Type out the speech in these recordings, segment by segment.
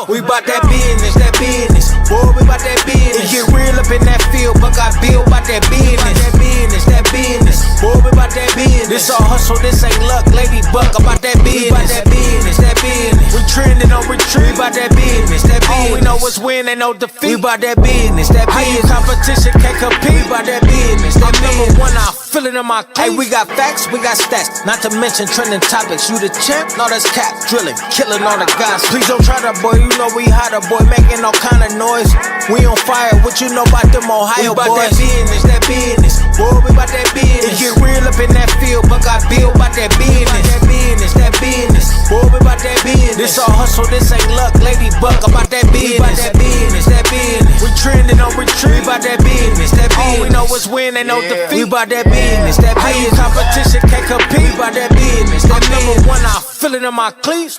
go. We bout that business, that business. Boy, we bout that business. It get real up in that field, but got Bill bout that business. That business, that business. Boy, we bout that business. This all hustle, this ain't luck. Lady Buck about that business. We bout that business, that business. We trending on retreat. We bout that business, that business. All we know is win, ain't no defeat. We bout that business, that business. Competition can't compete. We bout that business, that number one. I feel it in my cleats. Hey, we got facts, we got stats. Not to mention trending topics. You the champ? No, that's cap. Drilling, killing all the guys. Please don't try that, boy. You know we hotter, boy. Making all kind of noise. We on fire. What you know about them Ohio boys? We bout that business, that business. Boy, we bout that business. It get real up in that field, but got Bill bout that business. That business, that business. Boy, we bout that business. This all hustle, this ain't luck. Lady Buck about that business. We bout that business, that business. We trending on retreat. We bout that business, that business. All we know is win, ain't no defeat. We bout that business, that business. Competition can't compete. We bout that business, that number one. I feel it in my cleats.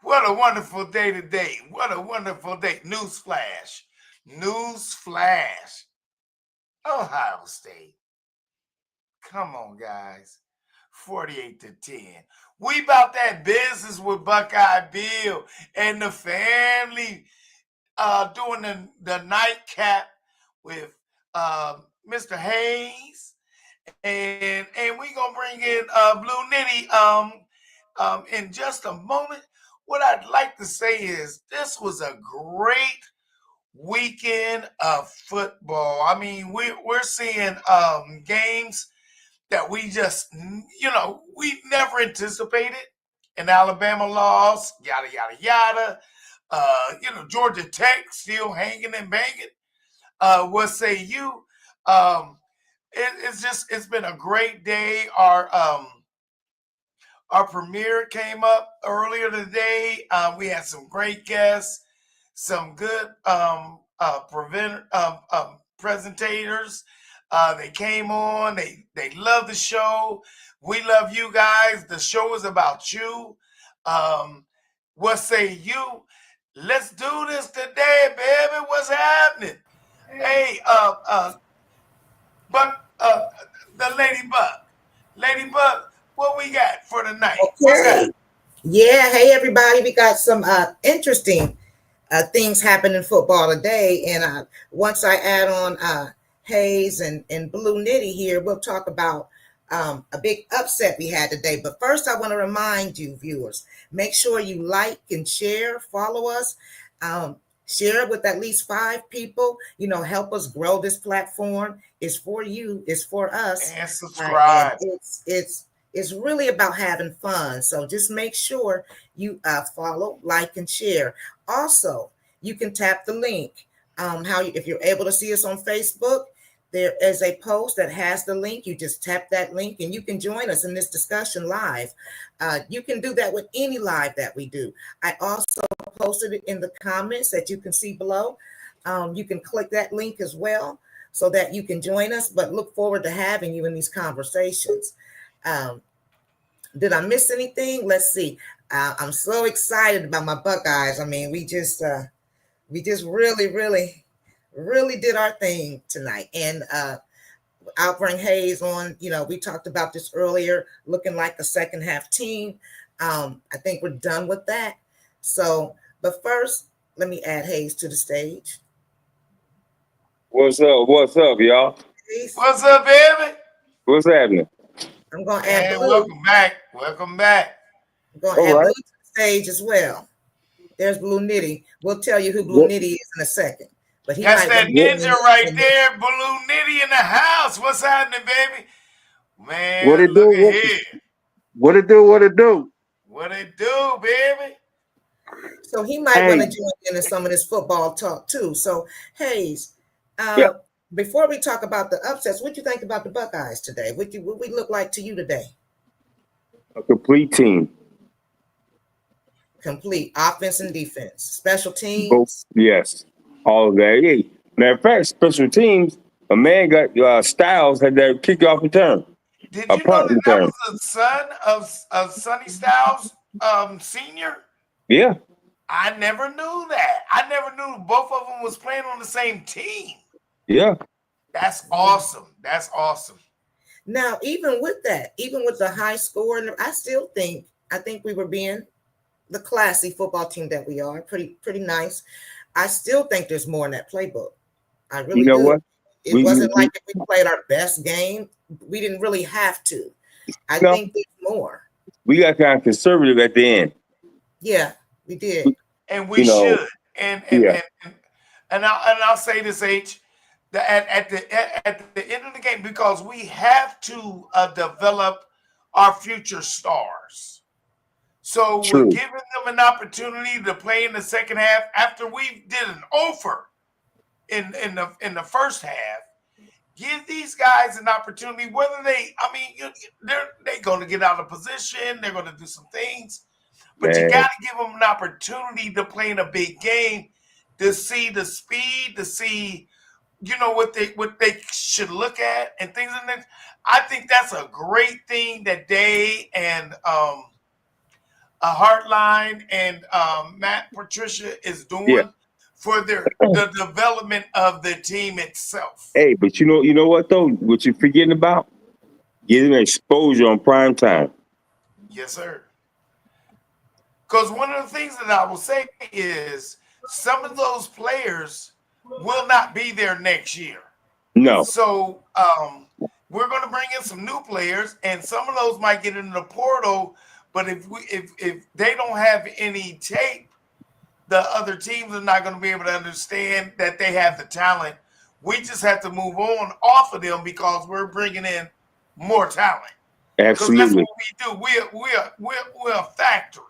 What a wonderful day today. What a wonderful day. Newsflash. Newsflash. Ohio State. Come on, guys. 48-10. We about that business with Buckeye Bill and the family doing the nightcap with Mr. Hayes. And we going to bring in Blue Nitty in just a moment. What I'd like to say is this was a great weekend of football. I mean, we're seeing games that we just, we never anticipated. An Alabama loss, yada, yada, yada. Georgia Tech still hanging and banging. What say you? It's been a great day. Our premiere came up earlier today. We had some great guests, some good presentators. They came on. They love the show. We love you guys. The show is about you. What say you? Let's do this today, baby. What's happening? Hey, the Lady Buck. What we got for tonight? Okay. Yeah. Hey, everybody. We got some interesting things happening in football today. And once I add on Hayes and Blue Nitty here, we'll talk about a big upset we had today. But first, I want to remind you, viewers, make sure you like and share, follow us, share it with at least 5 people. Help us grow this platform. It's for you. It's for us. And subscribe. It's really about having fun. So just make sure you follow, like, and share. Also, you can tap the link. If you're able to see us on Facebook, there is a post that has the link. You just tap that link and you can join us in this discussion live. You can do that with any live that we do. I also posted it in the comments that you can see below. You can click that link as well so that you can join us, but look forward to having you in these conversations. Did I miss anything? Let's see. I'm so excited about my Buckeyes. I mean, we just really, really, really did our thing tonight. And I'll bring Hayes on. We talked about this earlier, looking like a second half team. I think we're done with that. So, but first, let me add Hayes to the stage. What's up? What's up, y'all? Hayes. What's up, baby? What's happening? I'm going to add Blue. Welcome back. Welcome back. I'm going to add Blue to the stage as well. There's Blue Nitty. We'll tell you who Blue Nitty is in a second. But that's that ninja right there, Blue Nitty in the house. What's happening, baby? Man, what it look do? At here. What it do? What it do? What it do, baby? So he might want to join in some of this football talk too. So Hayes, before we talk about the upsets, what do you think about the Buckeyes today? What we look like to you today? A complete team. Complete offense and defense, special teams. Both, yes, all of that. Hey, matter of fact, special teams. A man got Styles had that kickoff return. Did you know that was the son of Sonny Styles, senior? Yeah. I never knew that. I never knew both of them was playing on the same team. Yeah. That's awesome. That's awesome. Now, even with that, even with the high score, I think we were being the classy football team that we are, pretty nice. I still think there's more in that playbook. I You really know do. what? It wasn't like if we played our best game, we didn't really have to. I no, think there's more. we got kind of conservative at the end. Yeah, we did. And we You know, should. yeah. And I'll say this, H, that at the end of the game, because we have to develop our future stars. So we're True. giving them an opportunity to play in the second half after we did an offer in the first half. Give these guys an opportunity, whether they're going to get out of position, they're going to do some things, but Man. you got to give them an opportunity to play in a big game, to see the speed, to see what they should look at and things like that. I think that's a great thing that Day and a Heartline and Matt Patricia is doing. Yeah. For the development of the team itself. Hey, but you know what though? What you're forgetting about? Getting exposure on prime time. Yes, sir. Because one of the things that I will say is some of those players will not be there next year. No. So we're going to bring in some new players, and some of those might get into the portal. But if they don't have any tape, the other teams are not going to be able to understand that they have the talent. We just have to move on off of them because we're bringing in more talent. Absolutely. Because that's what we do. We're a factory.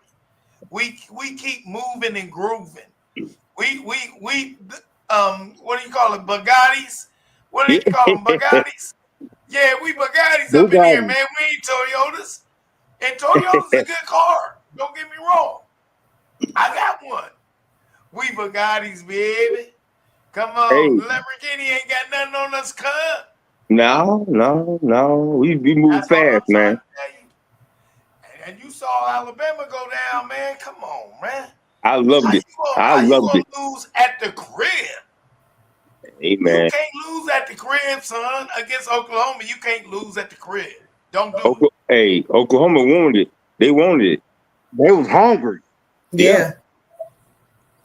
We keep moving and grooving. We what do you call it? Bugattis? What do you call them? Bugattis? Yeah, we Bugattis up in here, man. We ain't Toyotas. And Toyota's a good car. Don't get me wrong. I got one. We Bugattis, baby. Come on. Hey. Lamborghini ain't got nothing on us, cuz. No. We move fast, man. And you saw Alabama go down, man. Come on, man. I loved it. How you gonna lose at the crib? Hey, man. You can't lose at the crib, son. Against Oklahoma, you can't lose at the crib. Don't do it. Hey, Oklahoma wanted it. They wanted it. They was hungry. Yeah.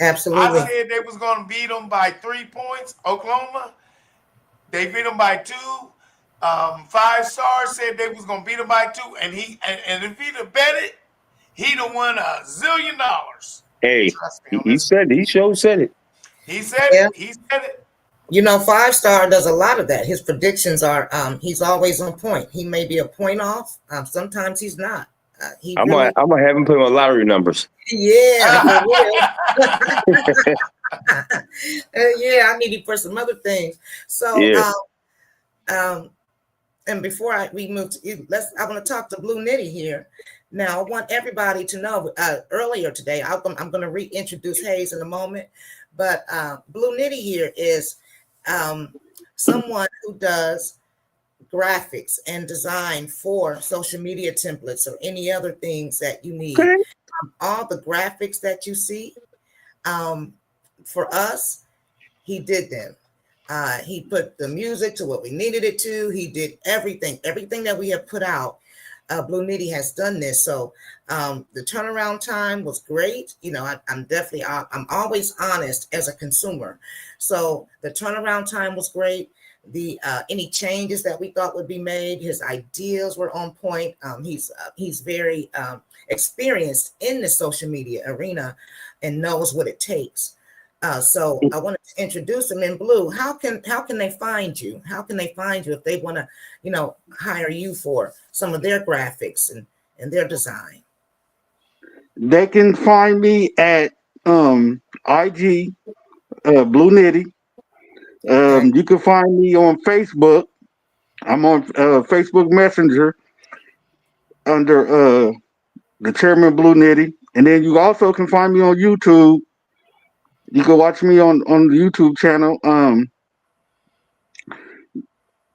Absolutely. I said they was going to beat them by 3 points. Oklahoma, they beat them by 2. 5 Stars said they was going to beat them by 2, and if he'd have bet it, he'd have won $1 zillion. Hey, he said it. He sure said it. He said it. He said it. 5 Star does a lot of that. His predictions are he's always on point. He may be a point off. Sometimes he's not. I'm gonna have him put my lottery numbers. Yeah. Yeah, I need you for some other things. So, and before we move to I want to talk to Blue Nitty here. Now, I want everybody to know. Earlier today, I'm going to reintroduce Hayes in a moment, but Blue Nitty here is someone who does graphics and design for social media templates or any other things that you need. Okay. All the graphics that you see, for us, he did them. He put the music to what we needed it to. He did everything that we have put out. Blue Nitty has done this. So the turnaround time was great. I'm always honest as a consumer. So the turnaround time was great. The any changes that we thought would be made, his ideas were on point. He's very experienced in the social media arena and knows what it takes. So I wanted to introduce him. In Blue, how can they find you? How can they find you if they want to, hire you for some of their graphics and their design? They can find me at IG Blue Nitty. You can find me on Facebook. I'm on Facebook Messenger under the Chairman Blue Nitty, and then you also can find me on YouTube. You can watch me on the YouTube channel,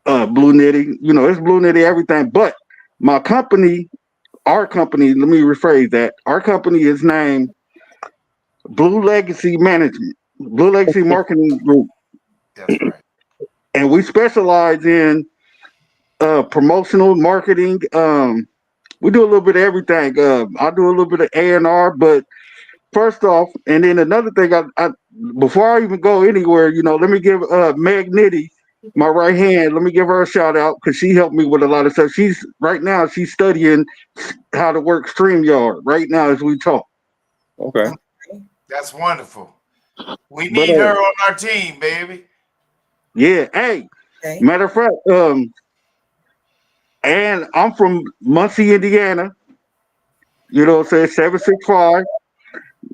Blue Nitty. It's Blue Nitty everything. But my company, our company, let me rephrase that. Our company is named Blue Legacy Management, Blue Legacy Marketing Group, That's right. and we specialize in promotional marketing. We do a little bit of everything. I do a little bit of A&R, but first off, and then another thing, I before I even go anywhere, let me give Meg Nitty, my right hand. Let me give her a shout out because she helped me with a lot of stuff. She's studying how to work StreamYard right now as we talk. Okay. That's wonderful. We But need her on our team, baby. yeah, hey, Okay. matter of fact, and I'm from Muncie, Indiana. You know what I'm saying? 765.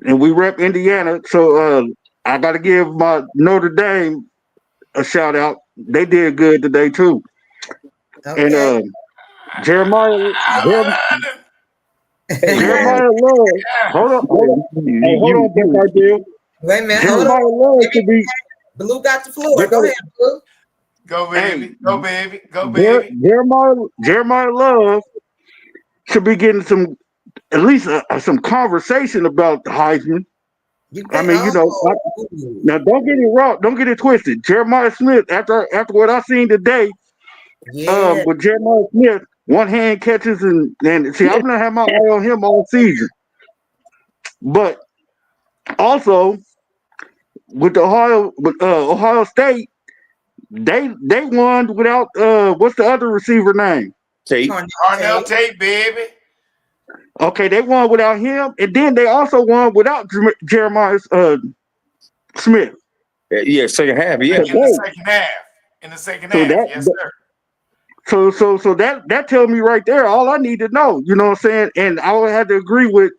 And we rep Indiana. So I got to give my Notre Dame a shout out. They did good today too. And Okay. Jeremiah, Jeremiah Love. Hold on, hold on, Buckeye Bill. Wait a minute. Hold on. Jeremiah Love should be. Blue got the floor. Go ahead, Blue. Go, baby. Hey, Go, baby. Go, baby. Jeremiah Love should be getting at least some conversation about the Heisman. You I think? mean, now don't get it wrong. Don't get it twisted. Jeremiah Smith, after what I seen today, yeah. with Jeremiah Smith, one hand catches and see, I'm gonna have my eye on him all season. But also with Ohio State, they won without what's the other receiver name? Tate. Darnell Tate, baby. Okay, they won without him, and then they also won without Jeremiah Smith. Yeah, second half. Yeah. In the second half. Yes, sir. So that tells me right there all I need to know. You know what I'm saying? And I would have to agree with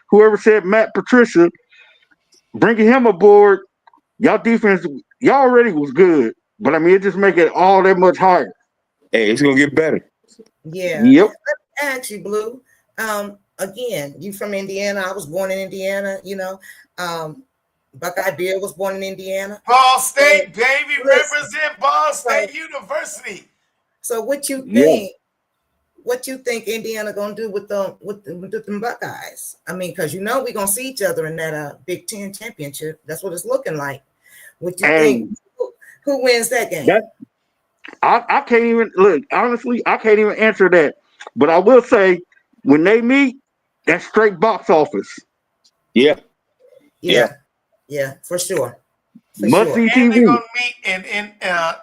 whoever said Matt Patricia bringing him aboard. Y'all defense, y'all already was good, but I mean it just make it all that much higher. Hey, it's gonna get better. Yeah. Yep. Let me ask you, Blue. Again, you from Indiana. I was born in Indiana. Buckeye Bill was born in Indiana. Ball State, baby, represent Ball State University. So what you think? Yeah. What you think Indiana gonna do with the Buckeyes? I mean, because we're gonna see each other in that Big Ten championship. That's what it's looking like. What you think? Who wins that game? I can't even look. Honestly, I can't even answer that. But I will say, when they meet, that's straight box office. Yeah. Yeah, for sure. Must see And TV. they're gonna meet in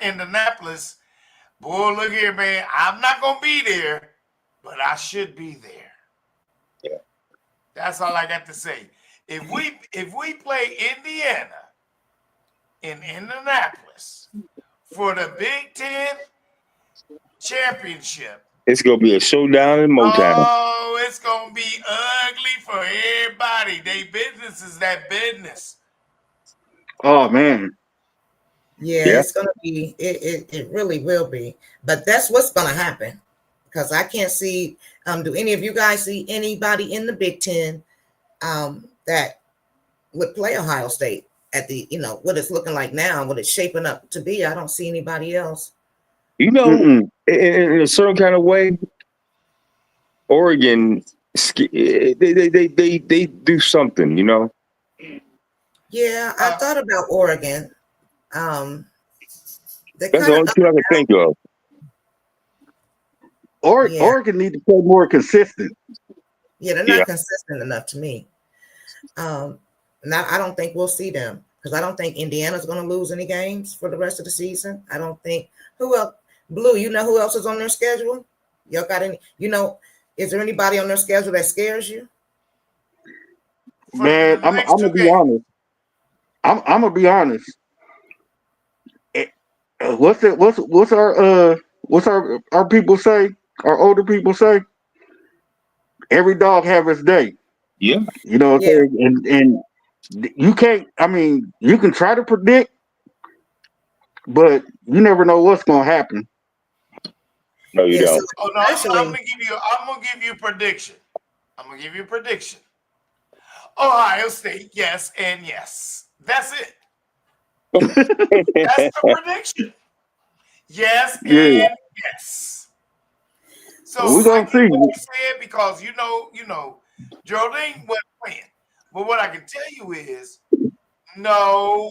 Indianapolis. Boy, look here, man. I'm not gonna be there, but I should be there. Yeah. That's all I got to say. If we play Indiana in Indianapolis for the Big Ten championship, It's gonna be a showdown in Motown. oh, it's gonna be ugly for everybody. They business is that business. Oh man. Yeah, it's gonna be. It really will be. But that's what's gonna happen, because I can't see. Do any of you guys see anybody in the Big Ten that would play Ohio State at the what it's looking like now, what it's shaping up to be? I don't see anybody else. In a certain kind of way, Oregon, they do something, Yeah, I thought about Oregon. That's the only two I can think of. Oregon need to play more consistent. Yeah, they're not consistent enough to me. Now I don't think we'll see them, because I don't think Indiana's going to lose any games for the rest of the season. I don't think. Who else? Blue, you know who else is on their schedule? Y'all got any? Is there anybody on their schedule that scares you? Man, I'm gonna be honest. I'm gonna be honest. What's our people say? Our older people say? Every dog have its day. Yeah. You know what I'm saying? And you can't. I mean, you can try to predict, but you never know what's gonna happen. No, you don't. Oh no, I'm gonna give you a prediction. Ohio State, yes and yes. That's it. That's the prediction. Yes and yes. So we're gonna see. What you said, because Geraldine wasn't playing. But what I can tell you is, no,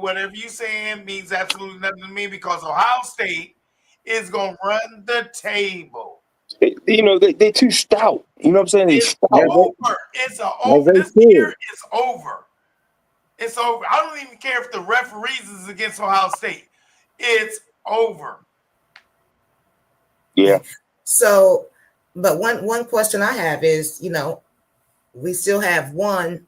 whatever you're saying means absolutely nothing to me because Ohio State is going to run the table. They're too stout. You know what I'm saying? They It's stout. over. It's over. This year is over. It's over. I don't even care if the referees is against Ohio State. It's over. Yeah. So, but one question I have is, we still have one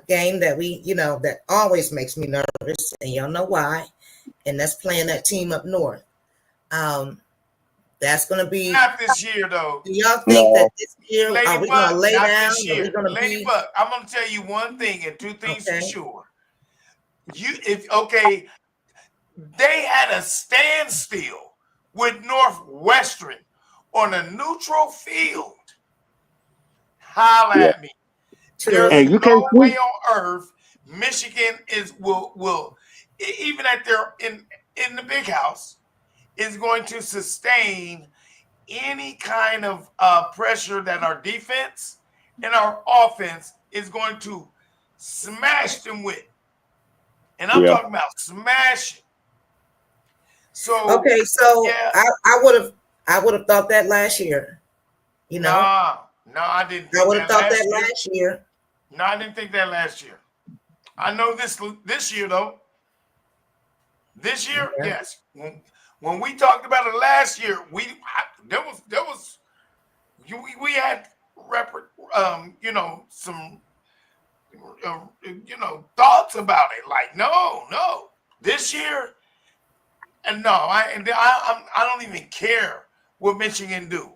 game that that always makes me nervous, and y'all know why, and that's playing that team up north. That's going to be not this year, though. Do y'all think that this year Ladybug, are we going to lay not down? this year. Are we going to Ladybug, I'm going to tell you one thing and two things for Okay. sure. They had a standstill with Northwestern on a neutral field. Holla at me. True. There's no way on earth Michigan will even at their in the big house is going to sustain any kind of pressure that our defense and our offense is going to smash them with. And I'm talking about smashing. So okay, so yeah. I would have thought that last year. No, I didn't think I would have thought that last year. No, I didn't think that last year. I know this year though. This year, yes. When we talked about it last year, we had some thoughts about it. Like no, this year, and I don't even care what Michigan do.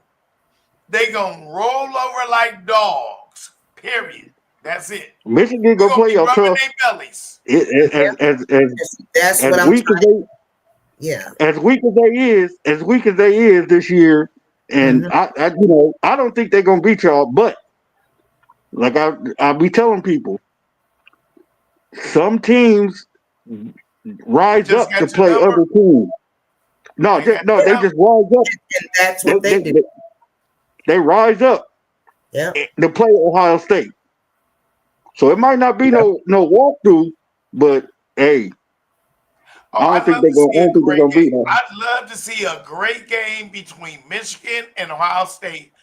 They gonna roll over like dogs. Period. That's it. Michigan gonna play your tough. Bellies. That's what I'm trying. Yeah. As weak as they is this year, and I don't think they're gonna beat y'all. But like I be telling people, some teams rise up to play other teams. No, they just rise up. And that's what they do. They rise up to play Ohio State. So it might not be no walkthrough, but hey, I don't think they're gonna beat them. I'd love to see a great game between Michigan and Ohio State,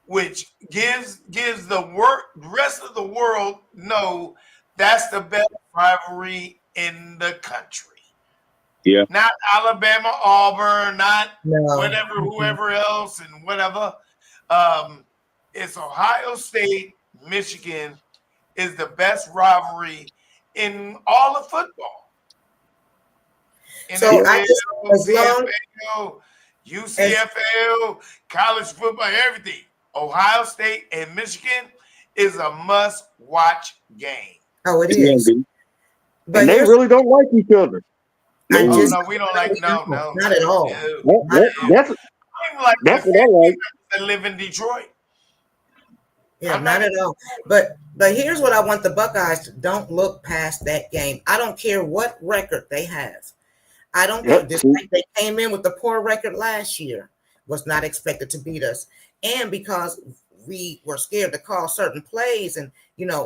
which gives the rest of the world know that's the best rivalry in the country. Yeah. Not Alabama, Auburn, not whoever else and whatever. It's Ohio State, Michigan is the best rivalry in all of football. So CFL, UCFL, college football, everything. Ohio State and Michigan is a must-watch game. Oh, it is. But they really don't like each other. No, we don't like not at all. That's what I like. I live in Detroit. Yeah, not at all. But here's what I want the Buckeyes to don't look past that game. I don't care what record they have. I don't care. Just like they came in with the poor record last year, was not expected to beat us. And because we were scared to call certain plays, and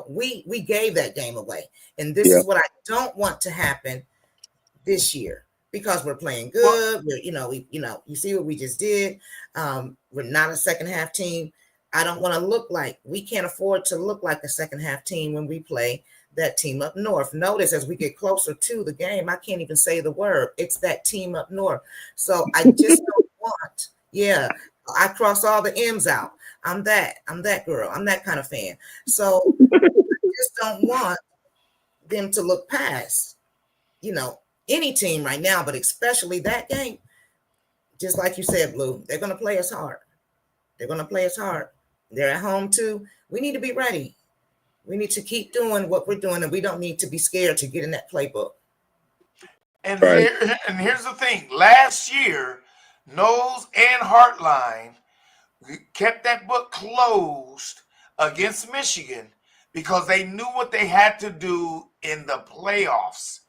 we gave that game away. And this is what I don't want to happen this year, because we're playing good. We're you see what we just did. We're not a second half team. I don't want to we can't afford to look like a second half team when we play that team up north. Notice as we get closer to the game, I can't even say the word. It's that team up north. So I just don't want, I cross all the M's out. I'm that girl. I'm that kind of fan. So I just don't want them to look past, any team right now, but especially that game. Just like you said, Blue, they're going to play us hard. They're at home too. We need to be ready. We need to keep doing what we're doing, and we don't need to be scared to get in that playbook. And here's the thing. Last year, Knowles and Hartline kept that book closed against Michigan because they knew what they had to do in the playoffs.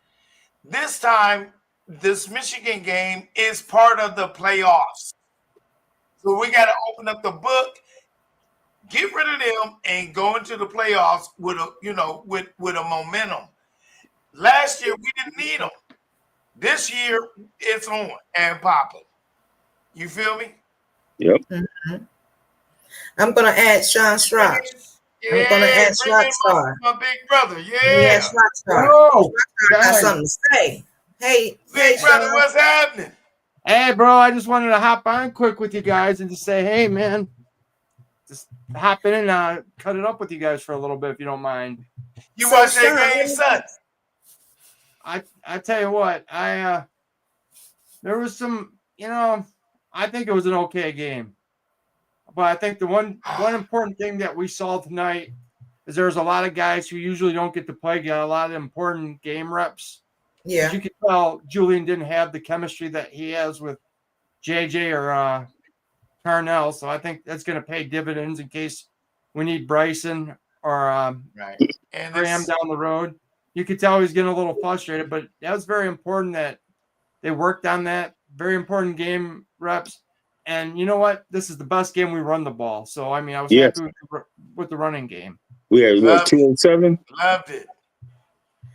This time, this Michigan game is part of the playoffs. So we got to open up the book, Get rid of them and go into the playoffs with a momentum. Last year we didn't need them. This year it's on and popping. You feel me? Yep. Mm-hmm. I'm gonna add Sean Schrock. Yeah, I'm gonna add bring in my big brother. Yeah, Schrockstar. Oh, Got something to say. Hey, big brother, Sean. what's happening? hey, bro, I just wanted to hop on quick with you guys and just say, hey, man, just hop in and cut it up with you guys for a little bit if you don't mind. You So, watch Sean, that game, son? I tell you what, there was some, I think it was an okay game. But I think the one important thing that we saw tonight is there's a lot of guys who usually don't get to play, got a lot of important game reps. Yeah. As you could tell, Julian didn't have the chemistry that he has with JJ or Carnell. So I think that's going to pay dividends in case we need Bryson or Graham down the road. You could tell he's getting a little frustrated, but that was very important that they worked on that. Very important game reps. And you know what? This is the best game we run the ball. So, I mean, I was happy with the running game. We had 2-7. Loved it.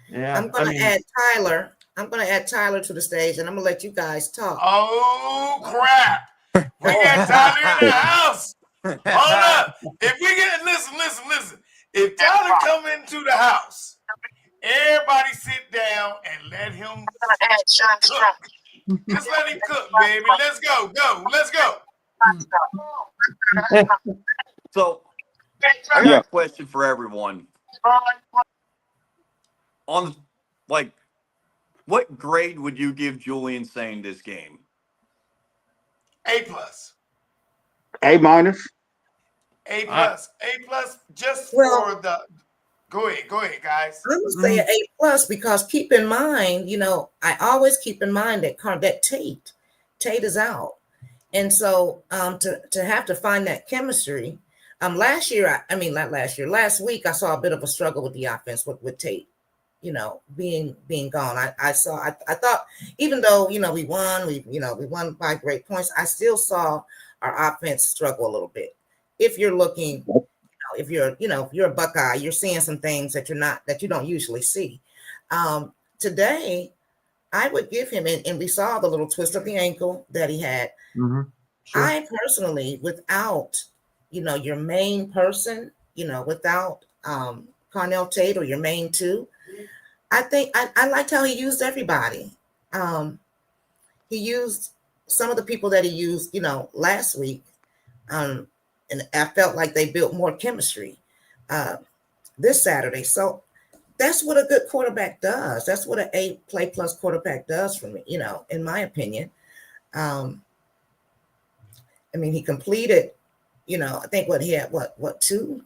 Yeah. I'm going to add Tyler. I'm going to add Tyler to the stage, and I'm going to let you guys talk. Oh, crap. We got Tyler in the house. Hold up. If we get, listen. If Tyler come into the house, everybody sit down and let him cook. Just let him cook, baby. Let's go. Let's go. So, I got a question for everyone. What grade would you give Julian saying this game? A+. A-. A+, just for the. Go ahead, guys. I'm gonna say an A+ because keep in mind, I always keep in mind that Tate is out, and so to have to find that chemistry. Last week I saw a bit of a struggle with the offense with Tate, being gone. I thought even though we won by great points, I still saw our offense struggle a little bit. If you're looking. If you're a Buckeye, you're seeing some things that you don't usually see. Today, I would give him, and we saw the little twist of the ankle that he had. Mm-hmm. Sure. I personally, without, your main person, without Carnell Tate or your main two, I think I liked how he used everybody. He used some of the people that he used, last week. And I felt like they built more chemistry this Saturday. So that's what a good quarterback does. That's what an A+ quarterback does for me, in my opinion. He completed, I think he had two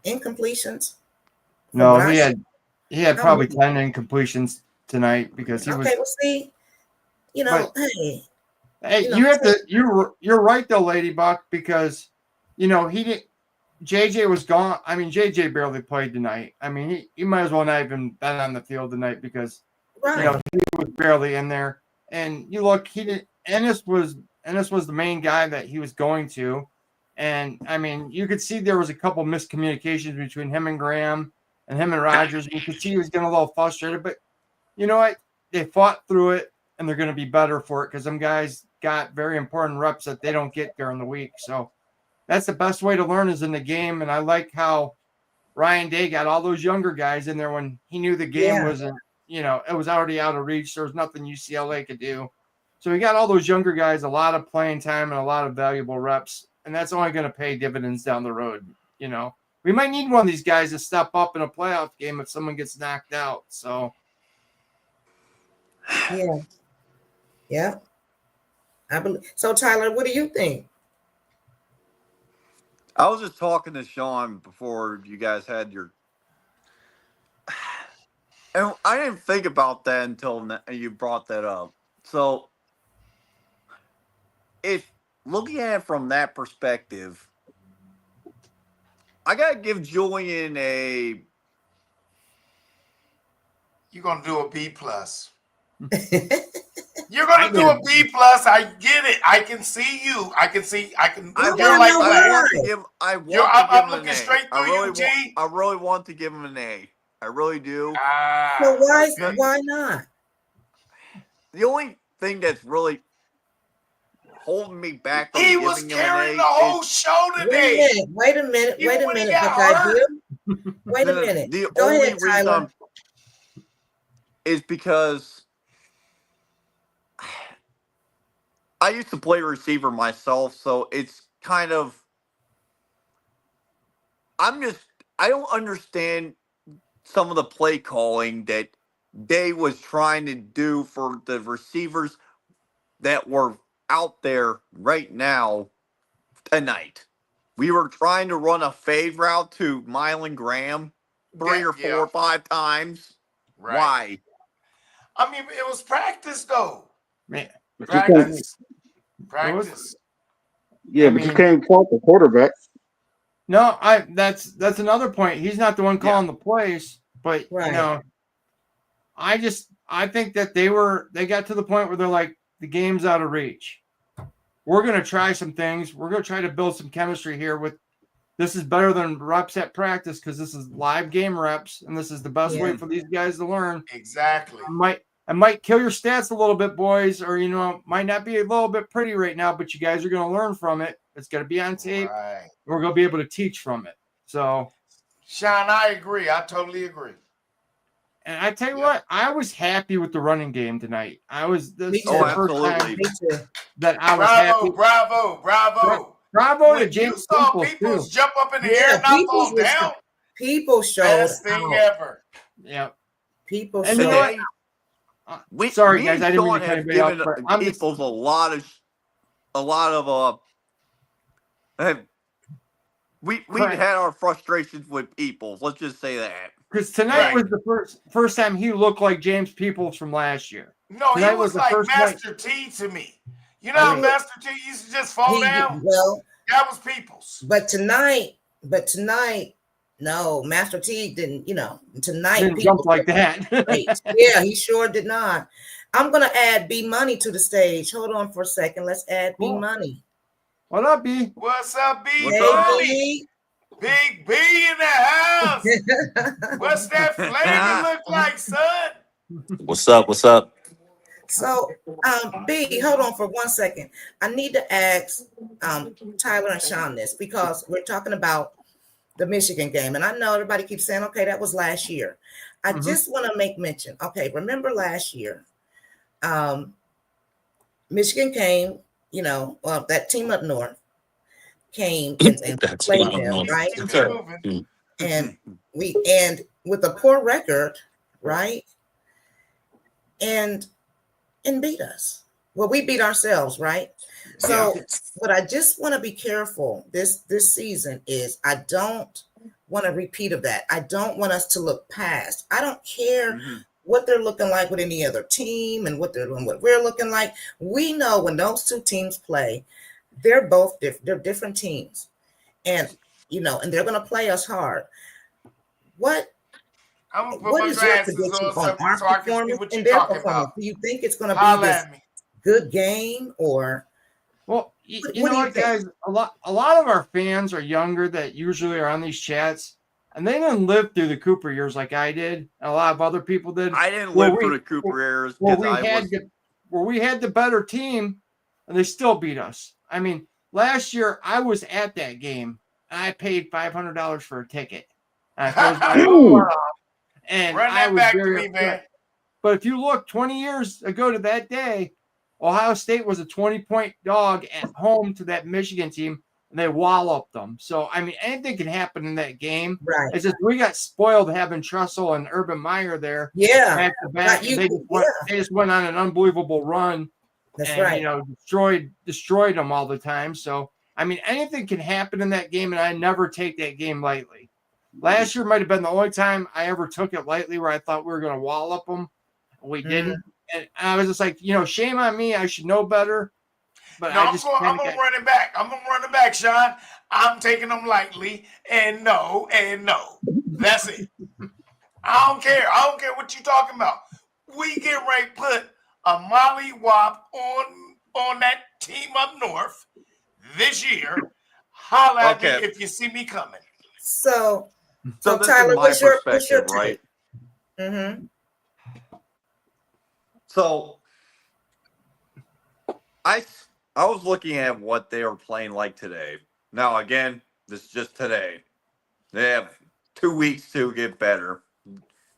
incompletions? No, he had probably 10 incompletions tonight because he was. Okay, well, see, hey. Hey, you're right though, Lady Buck, because he didn't. JJ was gone. I mean, JJ barely played tonight. I mean, he might as well not even been on the field tonight because he was barely in there. And you look, he didn't. Ennis was the main guy that he was going to, and I mean, you could see there was a couple miscommunications between him and Graham and him and Rogers. You could see he was getting a little frustrated, but you know what? They fought through it, and they're going to be better for it because them guys got very important reps that they don't get during the week. So that's the best way to learn is in the game. And I like how Ryan Day got all those younger guys in there when he knew the game wasn't, it was already out of reach. There was nothing UCLA could do. So he got all those younger guys a lot of playing time and a lot of valuable reps. And that's only going to pay dividends down the road. We might need one of these guys to step up in a playoff game if someone gets knocked out. So. Yeah. I believe so. Tyler, what do you think? I was just talking to Sean before you guys had your, and I didn't think about that until you brought that up. So, if looking at it from that perspective, I gotta give Julian a. You're gonna do a B+. You're gonna do a B plus. I get it. I can see you. I can. You're like that. I'm looking straight through you, G. I really want to give him an A. I really do. So why not? The only thing that's really holding me back from he was carrying the whole show today. Wait a minute. Wait a minute. The Go only ahead, Tyler. reason is because I used to play receiver myself, so it's kind of I don't understand some of the play calling that Day was trying to do for the receivers that were out there right now tonight. We were trying to run a fade route to Mylan Graham 3 or 4 or 5 times. Right. Why? I mean, it was practice, though. Man, practice. Yeah, but you can't fault the quarterback. No, that's another point. He's not the one calling the plays, but you know, I think that they got to the point where they're like, the game's out of reach. We're gonna try some things. We're gonna try to build some chemistry here. This is better than reps at practice because this is live game reps, and this is the best way for these guys to learn. Exactly. I might kill your stats a little bit, boys, or might not be a little bit pretty right now, but you guys are gonna learn from it. It's gonna be on tape. Right. We're gonna be able to teach from it. So, Sean, I agree. I totally agree. And I tell you what, I was happy with the running game tonight. This is the first time that I was happy. Bravo to James Peoples jump up in the air and not fall down. People showed best thing ever. Yeah. People showed. Sorry, guys, I didn't mean to cut anybody off. But Peoples a lot of we had our frustrations with Peoples. Let's just say that. Because tonight was the first time he looked like James Peoples from last year. No, tonight he was like Master T to me. You know how Master T used to just fall down? Well, that was Peoples. But tonight, no, Master T didn't, tonight. Didn't jump like that. Yeah, he sure did not. I'm going to add B Money to the stage. Hold on for a second. Let's add B Money. What up, B? What's up, B? Hey, Big B in the house. What's that flavor look like, son? What's up? What's up? So, B, hold on for 1 second. I need to ask Tyler and Sean this because we're talking about the Michigan game. And I know everybody keeps saying, okay, that was last year. I just want to make mention. Okay, remember last year, Michigan came, that team up north came and played them, right? And with a poor record, right? And beat us. Well, we beat ourselves, right? So, but I just want to be careful this season is I don't want a repeat of that. I don't want us to look past. I don't care what they're looking like with any other team and what we're looking like. We know when those two teams play, they're both they're different teams, and and they're going to play us hard. What is your prediction on our performance and their performance? Do you think it's going to be this good game or? Well, you know what, guys? A lot of our fans are younger that usually are on these chats, and they didn't live through the Cooper years like I did. And a lot of other people did. I didn't live through the Cooper years where we had the better team, and they still beat us. I mean, last year I was at that game, and I paid $500 for a ticket. I closed my door off, and I was very upset. But if you look 20 years ago to that day, Ohio State was a 20-point dog at home to that Michigan team, and they walloped them. So, I mean, anything can happen in that game. Right. It's just we got spoiled having Trussell and Urban Meyer there. Yeah. Back to back. They just went on an unbelievable run. That's right. Destroyed them all the time. So, I mean, anything can happen in that game, and I never take that game lightly. Last year might have been the only time I ever took it lightly where I thought we were going to wallop them. We didn't. And I was just like, shame on me. I should know better. But no, I'm going to run it back. I'm going to run it back, Sean. I'm taking them lightly. And no. That's it. I don't care. I don't care what you're talking about. We get ready to put a mollywop on that team up north this year, holla at me if you see me coming. So So this Tyler, is my what's your perspective, take? right? Mm-hmm. So I was looking at what they were playing like today. Now again, this is just today. They have 2 weeks to get better.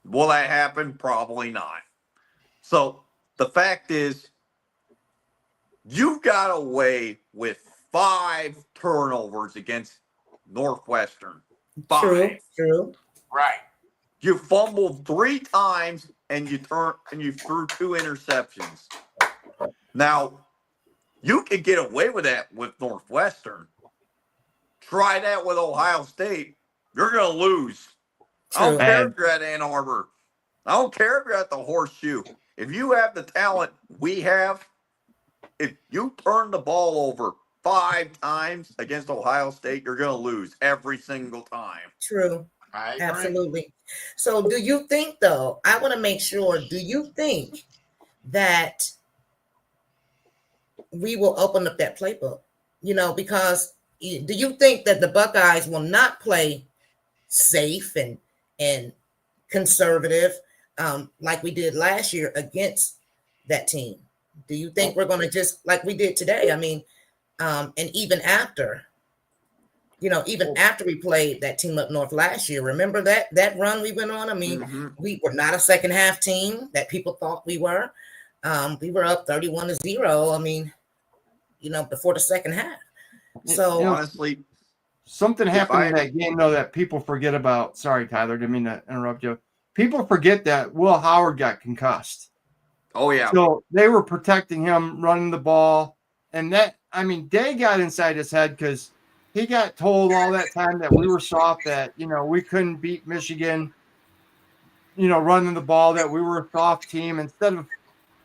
Will that happen? Probably not. So the fact is, you got away with 5 turnovers against Northwestern. 5. True. Right. You fumbled 3 times and you threw 2 interceptions. Now, you could get away with that with Northwestern. Try that with Ohio State. You're going to lose. I don't care if you're at Ann Arbor. I don't care if you're at the Horseshoe. If you have the talent we have, if you turn the ball over 5 times against Ohio State, you're going to lose every single time. True. I agree. Absolutely. So do you think, though, I want to make sure, do you think that we will open up that playbook? Because do you think that the Buckeyes will not play safe and conservative like we did last year against that team? Do you think we're going to just like we did today? I mean, and even after we played that team up north last year, remember that run we went on? I mean, we were not a second half team that people thought we were. We were up 31-0. I mean, before the second half. So honestly, something happened in that game though that people forget about. Sorry, Tyler, didn't mean to interrupt you. People forget that Will Howard got concussed. Oh yeah. So they were protecting him, running the ball, and Day got inside his head because he got told all that time that we were soft, that we couldn't beat Michigan, running the ball, that we were a soft team. Instead of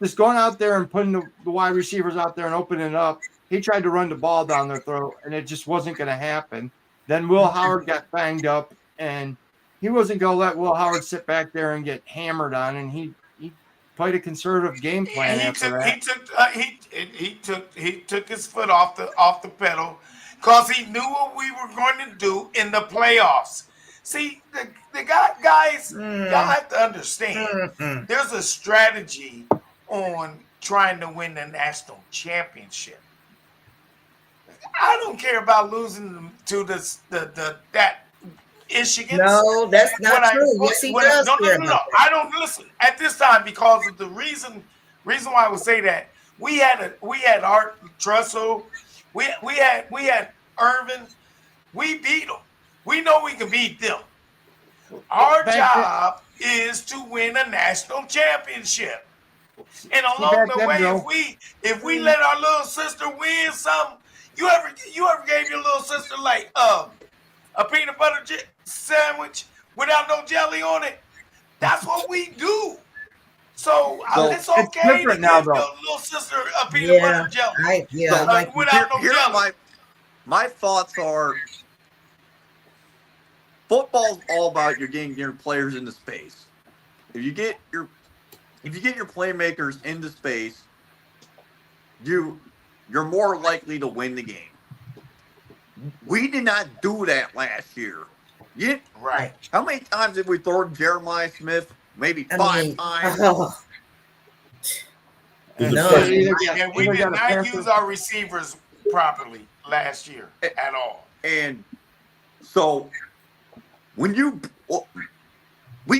just going out there and putting the wide receivers out there and opening it up, he tried to run the ball down their throat, and it just wasn't going to happen. Then Will Howard got banged up, and he wasn't going to let Will Howard sit back there and get hammered on, and he played a conservative game plan after that. He took his foot off the pedal because he knew what we were going to do in the playoffs. See, the guys, y'all have to understand, there's a strategy on trying to win the national championship. I don't care about losing to that Michigan. No, that's not true. Yes, he does. No. I don't listen at this time because of the reason why I would say that we had Art Trussell, we had Irvin, we beat them. We know we can beat them. Our job is to win a national championship. And along the way, if we let our little sister win something, you ever gave your little sister like a peanut butter sandwich without no jelly on it? That's what we do. So it's okay to give your little sister a peanut butter jelly. Without no jelly. My thoughts are, football's all about you getting your players into space. If you get your playmakers into space, you're more likely to win the game. We did not do that last year. Right. How many times did we throw Jeremiah Smith? Maybe 5 times. No. And we did not use our receivers properly last year at all. And so we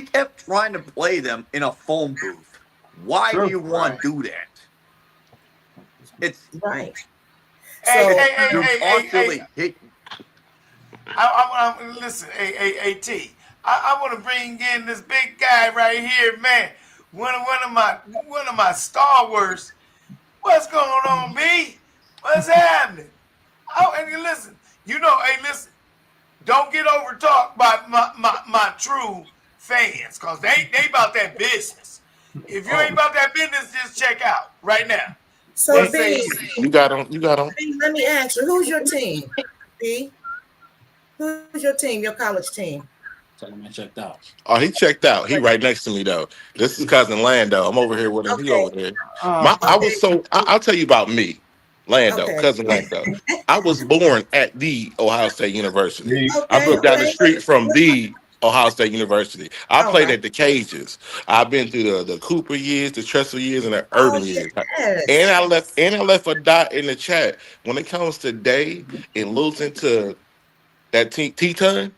kept trying to play them in a phone booth. Why do you want to do that? It's right. Listen, T. I want to bring in this big guy right here, man. One of my stalwarts. What's going on, B? What's happening? Oh, and listen, listen. Don't get over talked by my true fans, cause they about that business. If you ain't about that business, just check out right now. So B, you got them. B, let me ask you, who's your team? B, who's your team? Your college team? Oh, he checked out. He right next to me though. This is cousin Lando. I'm over here with him. He Okay. over there. I Okay. was I'll tell you about me, Lando, Okay. cousin Lando. I was born at the Ohio State University. I Okay. grew up down the Okay. street from the Ohio State University. I All played right. at the Cages. I've been through the Cooper years, the Tressel years, and the Oh, Urban years. yes. And I left a dot in the chat. When it comes to Day and losing to that Teton,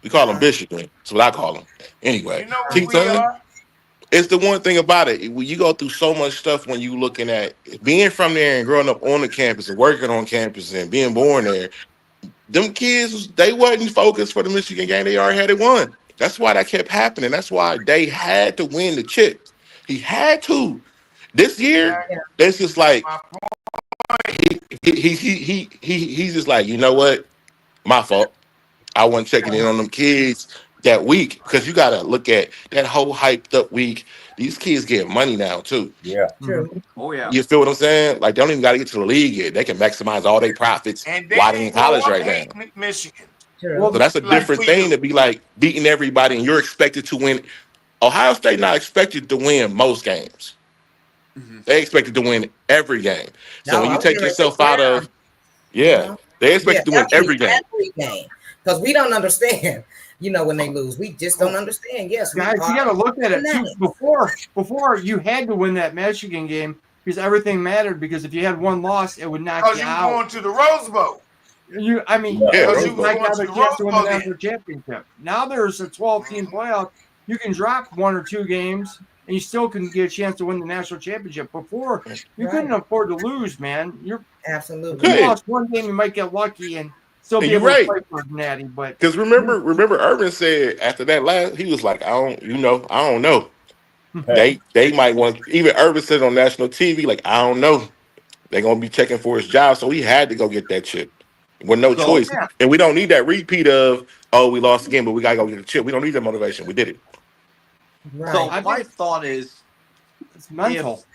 we call him Uh-huh. Michigan. That's what I call him. Anyway, You know who we Teton, are? it's the one thing about it. When you go through so much stuff when you looking at being from there and growing up on the campus and working on campus and being born there, them kids, they wasn't focused for the Michigan game. They already had it won. That's why that kept happening. That's why they had to win the chip. He had to. This year, Exactly. Yeah. it's just like My he's just like, you know what? My fault. I wasn't checking in on them kids that week because you got to look at that whole hyped up week. These kids get money now too. Yeah. True. Oh yeah. You feel what I'm saying? Like they don't even got to get to the league yet. They can maximize all their profits And they while they in didn't grow college up right now. hating Michigan. True. Well, So that's a Like different we thing do. to be like beating everybody and you're expected to win. Ohio State not expected to win most games. Mhm. They expected to win every game. So No, when I you was take getting ready to yourself say out down, of, yeah, they Yeah, expected to win every game. every game. Because we don't understand, when they lose. We just don't understand. Yes, we guys, you are got to look at it too. fanatics. Before you had to win that Michigan game because everything mattered. Because if you had one loss, it would knock Because you you were out. going to the Rose Bowl. I mean, Yeah. it Because was you were like going now to the the chance to Rose win the Bowl national championship. Now there's a 12-team playoff. You can drop one or two games, and you still can get a chance to win the national championship. Before, you Right. couldn't afford to lose, man. You Absolutely. Good. lost one game, you might get lucky and still And be you're able right. to play for Natty. But Because remember, Urban said after that last, he was like, I don't know. They might want. Even Urban said on national TV, like, I don't know. They're gonna be checking for his job, so he had to go get that chip with no So choice. And we don't need that repeat of, oh, we lost again, but we gotta go get the chip. We don't need that motivation. We did it. Right. so I my think- thought is it's mental.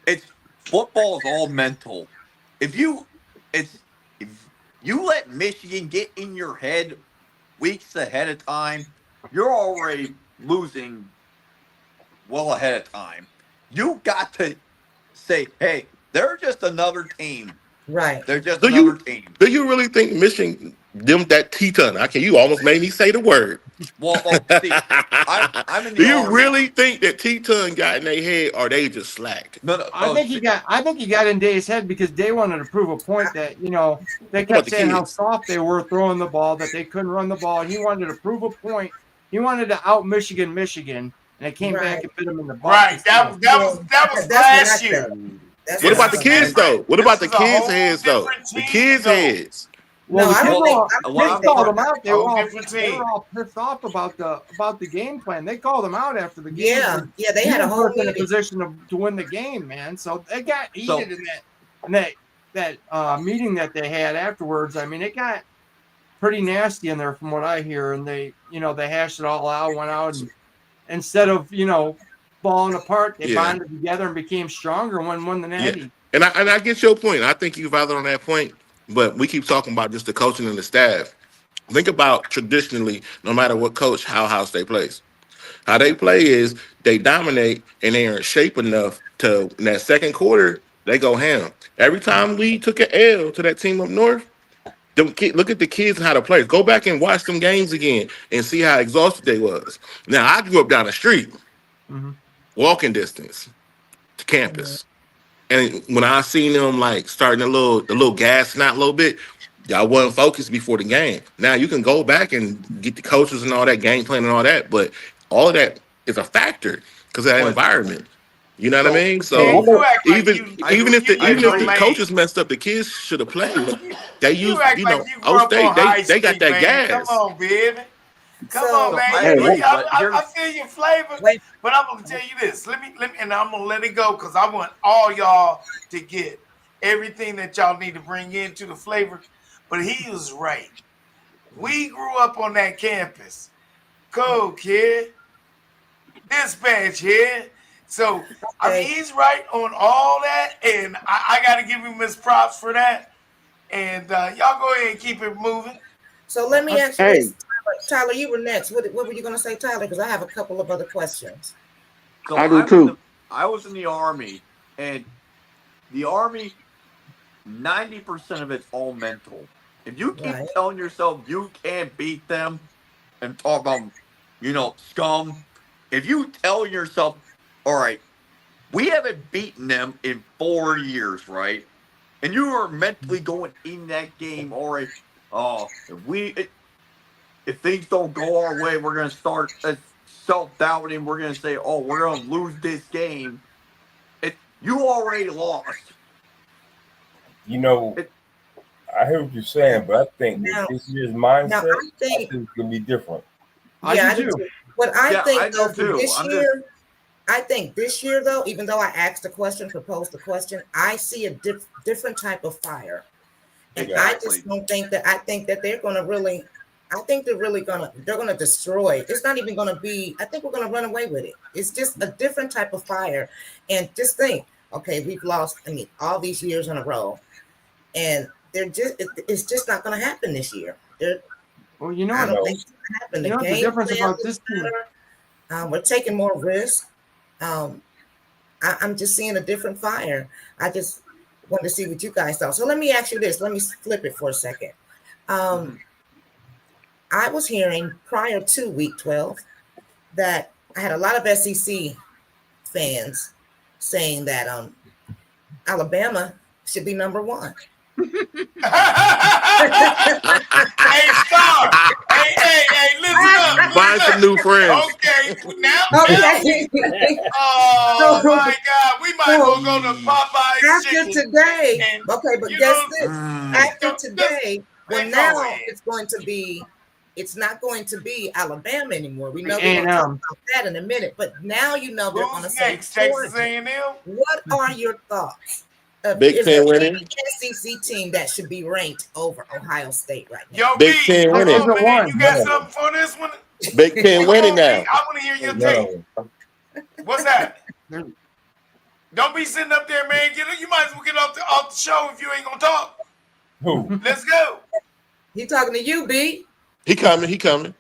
it's football is all mental. If you let Michigan get in your head weeks ahead of time, you're already losing well ahead of time. You got to say, hey, they're just another team. Right. They're just Do another you team. do you really think Michigan them that Teton? You almost made me say the word. Well, see, I'm in the Do you Army. really think that Teton got in their head, or they just slacked? No, I think he got in Day's head because Day wanted to prove a point that they about kept the saying how kids? soft they were throwing the ball, that they couldn't run the ball, and he wanted to prove a point. He wanted to out Michigan, and it came back and bit him in the butt. Right. That was That's last what I year. said. That's What what about I the said. kids though? What about the This is a kids' whole heads though? different The team, kids' though. heads. Well, No, the I kids don't think- all, I kids think called they- them out. They Whole were all different they team. were all pissed off about the game plan. They called them out after the game. Yeah, yeah, they He had a was whole in a meeting. position to win the game, man. So they got heated in that meeting that they had afterwards. I mean, it got pretty nasty in there from what I hear, and they hashed it all out, went out, and instead of falling apart, they Yeah. bonded together and became stronger and won the Natty. And I get your point. I think you're valid on that point. But we keep talking about just the coaching and the staff. Think about traditionally, no matter what coach, how Ohio State plays. How they play is they dominate and they are in shape enough to in that second quarter, they go ham. Every time we took an L to that team up north, look at the kids and how to play. Go back and watch them games again and see how exhausted they was. Now I grew up down the street, walking distance to campus. And when I seen them like starting the little gas not a little bit, y'all wasn't focused before the game. Now you can go back and get the coaches and all that game plan and all that, but all of that is a factor because of that environment. You know what I mean? So You act like even if the coaches messed up, the kids should have played. They You used, act you like know, you grew O up State, on high they got street, that man. gas. Come on, baby. Come So- on, man. Hey, I, but I, here's- I feel your flavor, Wait. but I'm gonna tell you this. Let me, and I'm gonna let it go because I want all y'all to get everything that y'all need to bring into the flavor. But he was right. We grew up on that campus. Go, kid. Dispatch here. So I mean, he's right on all that, and I got to give him his props for that. And y'all go ahead and keep it moving. So let me ask you Hey. this, Tyler, you were next. What were you going to say, Tyler? Because I have a couple of other questions. So I do too. I was in the Army, and the Army, 90% of it's all mental. If you keep Right. telling yourself you can't beat them and talk about, scum, if you tell yourself, all right, we haven't beaten them in 4 years, right? And you are mentally going in that game, all right, if things don't go our way, we're going to start self-doubting. We're going to say, oh, we're going to lose this game. You already lost. You know, It, I hear what you're saying, but I think with Now, this year's now mindset, I I think, think it's gonna be different. yeah, I I do do too. too. What I yeah, think I though do for too. this year, I think this year though, even though I asked the question, proposed the question, I see a different type of fire, and I Exactly. just don't think that. I think that they're going to really. I think they're gonna destroy. It's not even going to be. I think we're going to run away with it. It's just a different type of fire, and just think. Okay, we've lost. I mean, all these years in a row, and it's just not going to happen this year. Well, you know I what? don't No. think it's going to happen. You The know what the game difference plan about looks this team? better. We're taking more risks. Um, I'm just seeing a different fire. I just wanted to see what you guys thought. So let me ask you this. Let me flip it for a second. Mhm. I was hearing prior to week 12 that I had a lot of SEC fans saying that Alabama should be number one. Hey, Star. Hey, listen up. Find some new friends. Okay, now. Okay. Oh my God, we might as well go to Popeye's After Chicken. today, And okay, but you guess know, this. After today, well, Hey, now go ahead. it's not going to be Alabama anymore. We know Be we're going to talk A&M. about that in a minute, but now you know they're going to Who's say next? Texas Georgia. A&M. What are your thoughts? Big Is there Ten any winning. SEC team that should be ranked over Ohio State right now? Yo, Big B, Ten come winning. on, man. You got None of them. something for this one? Big Ten Come winning on, B. now. I want to hear your None take. of them. What's that? There- Don't be sitting up there, man. You might as well get off the show if you ain't gonna talk. Who? Let's go. He talking to you, B. He coming.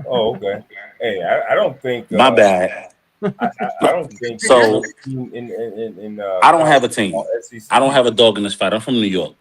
Oh, okay. Hey, I don't think. My bad. I don't think there's So no team in I don't have college a team. or SEC. I don't have a dog in this fight. I'm from New York.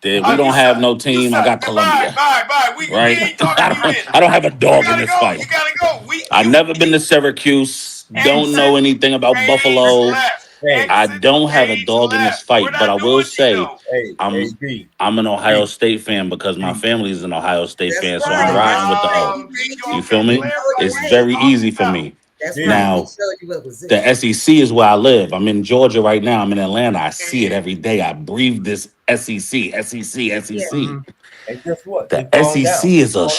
We Oh, don't you have suck. no You team. I suck. got Bye, Columbia. bye. We Right? ain't talking to you then. I don't have a You dog in gotta this go. fight. You gotta go. I've never been to Syracuse. Don't know anything about Eggs Buffalo. left. Hey, I Exit don't have a stage dog in this left. fight, We're but I not will doing say Tito. hey, B. I'm an Ohio State fan because my family is an Ohio State That's fan, so right. I'm riding with the That's O. right. He made You Talk feel and me? clarify It's what very you're talking easy for about. me. That's B. right. He Now, showed you what was the it. SEC is where I live. I'm in Georgia right now. I'm in Atlanta. I see it every day. I breathe this SEC. Yeah. Mhm. And guess what? The It's going SEC down. is a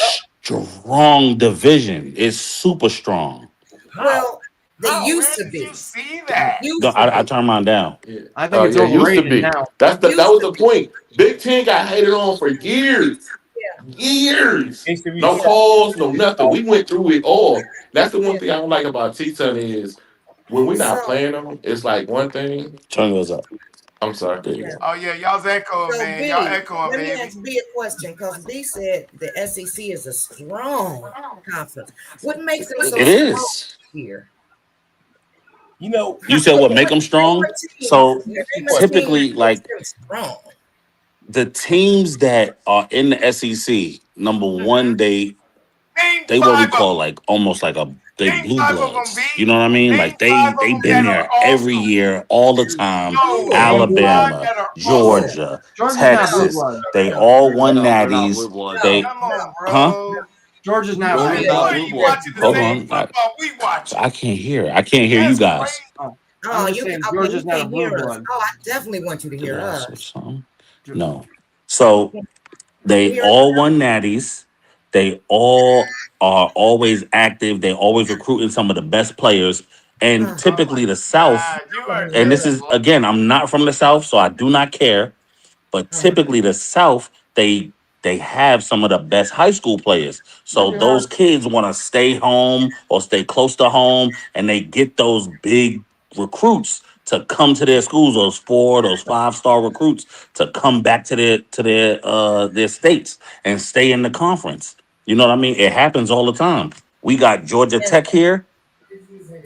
strong division. It's super strong. Well, they Where used to did be. you see that? Used to I be. turn mine down. I think it's Yeah, it used to overrated be. now. That Used was to the be. point. Big Ten got hated on for years. Yeah. Years. It should be No Yeah. calls, no nothing. We went through it all. That's the Yeah. one thing I don't like about T-Ton is when we're not So, playing them, it's like one thing. Turn yours up. I'm sorry. There you yeah. go. Oh yeah, y'all's echoing, So man. Y'all B, echoing, let me baby. ask B a question because B said the SEC is a strong conference. What makes them so It strong is. here? You know, You said what make them strong? So Name a team typically, that like makes them strong. the teams that are in the SEC, number one, Name they what we five of call them. like almost like they Name blue five of them, bloods. B. You know what I mean? Name Like five of they them been that are there every awesome. year, all the time. No, Name name blue five blood. Alabama, that are awesome. Georgia, Georgia's not blue Texas. blood. They No. all won No, they're not blue natties. bloods. They Come on, huh? bro. Georgia's not You blue Georgia's said, not blood. Boy, blue you blood. watching the Hold same on. football we watching. I can't hear. I can't hear you That's guys. Oh, oh, I'm just saying Georgia's you not a can't blue hear us. blood. Oh, I definitely want you to Did hear I us. switch something? No. So Can you they hear us all now? won natties. They all are always active. They always recruiting some of the best players. And Oh typically the my South, God, you are and this just is again, I'm not from the South, so I do not care. But typically the South, they have some of the best high school players. So Yeah. those kids want to stay home or stay close to home, and they get those big recruits to come to their schools, those 5-star recruits to come back to their states and stay in the conference. You know what I mean? It happens all the time. We got Georgia Tech here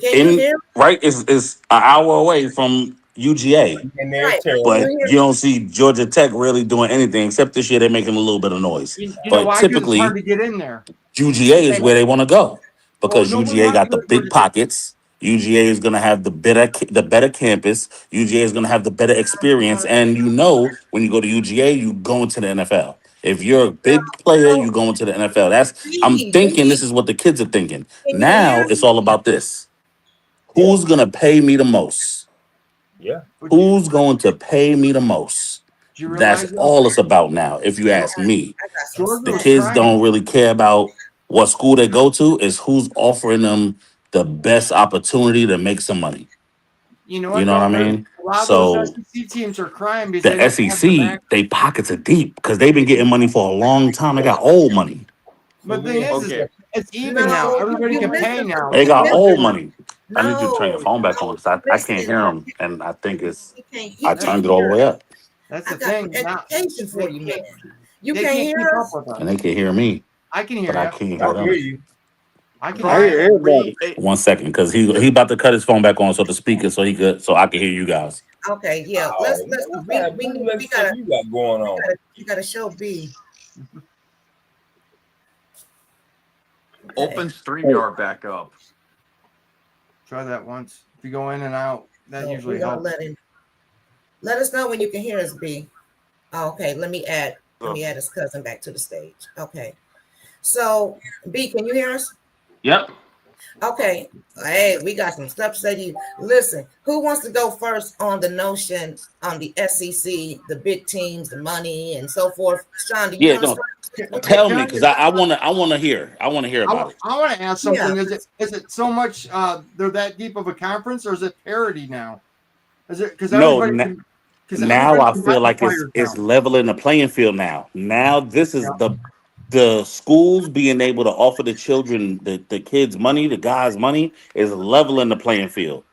Can you in hear? right is an hour away from UGA. And they're Right. Can But terrible. you hear? you don't see Georgia Tech really doing anything except this year they're making a little bit of noise. You know But why? Because it's hard typically to get in there. UGA is where they want to go Well, because nobody UGA wants to got go the to Georgia big Tech. pockets. UGA is going to have the better campus. UGA is going to have the better experience, and you know when you go to UGA, you go into the NFL. If you're a big player, No, you go into the NFL. That's I'm thinking B, this is what the kids are thinking. can you Now hear? it's all about this. Yeah. Who's going to pay me the most? Yeah. Who's going to pay me the most? Do you That's realize though? all it's about now. If you ask me, I got some Georgia the was snacks. kids trying. don't really care about what school they go to. Is who's offering them the best opportunity to make some money. You know You what know what I though? mean? A lot of So those SEC teams are crying because they the don't have the SEC, back. they pockets are deep because they've been getting money for a long time. They got old money. But the thing is Okay. it's even now. No, Everybody you can missed pay the now. They you got missed old the money. I need you to turn your no, phone back on no. because I can't Listen, hear them, and I think it's he I That's can't turned it all the hear way us. up, that's I the got thing. some Now education for you, man. You they can't can't hear keep up us? with us. and they can hear me, I can but hear I you. can't I hear hear them. you. I can I hear hear you. everybody. One second, because he about to cut his phone back on so the speaker so I can hear you guys. Okay, yeah. Oh, man, Let's what kind of bootleg stuff you got going on? you gotta show B. Okay. Open StreamYard back up. Try that once. If you go in and out, that So usually we're gonna helps. let us know when you can hear us, B. Okay, let me add his cousin back to the stage. Okay. So B, can you hear us? Yep. Okay. Hey, we got some stuff to say to you. Listen, who wants to go first on the notion on the SEC, the big teams, the money, and so forth? Sean, do you Yeah, want to no. start? Tell Can me, I because just I want to hear about it. I want to ask Yeah. something. Is it so much they're that deep of a conference, or is it parity now? Is it because No, now everybody I can feel buy the like players now? it's leveling the playing field now. Now this is the schools being able to offer the children the kids money, the guys money is leveling the playing field.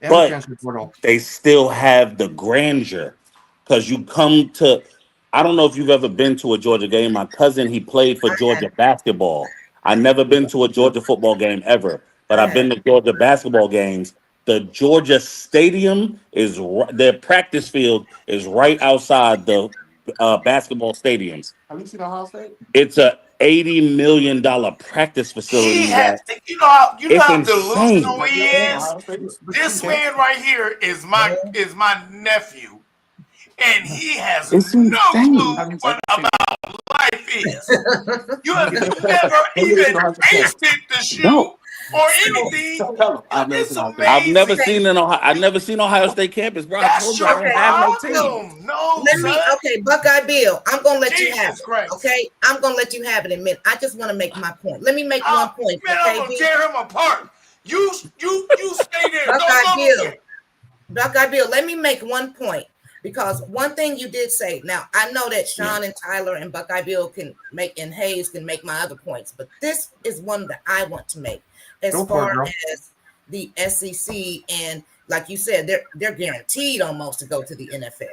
And the But transfer portal. they still have the grandeur because you come to I don't know if you've ever been to a Georgia game. My cousin, he played for I have. Georgia basketball. I never been to a Georgia football game ever, but I I've been have. to Georgia basketball games. The Georgia stadium their practice field is right outside the basketball stadiums. Have you seen Ohio State? It's a $80 million practice He facility has, that you know it's how delusional insane. Have he you ever seen is. Ohio State? This man right here is my nephew, and he has It's no insane. clue what about life is. You have never even tasted the shoe No. or anything. It's amazing. I've never seen Ohio State campus, bro. I That's told you I your don't have no team. problem. No, Let me, son. okay, Buckeye Bill, I'm gonna let you have Jesus it. Christ. Okay, I'm gonna let you have it in a minute. I just want to make my point. Let me make one point. Man, I'm Okay, gonna B? tear him apart. You stay there. Don't Buckeye go Bill, nowhere. Buckeye Bill, let me make one point because one thing you did say. Now I know that Sean and Tyler and Buckeye Bill can make and Hayes can make my other points, but this is one that I want to make as Go for far it, girl. as the SEC and like you said, they're guaranteed almost to go to the NFL,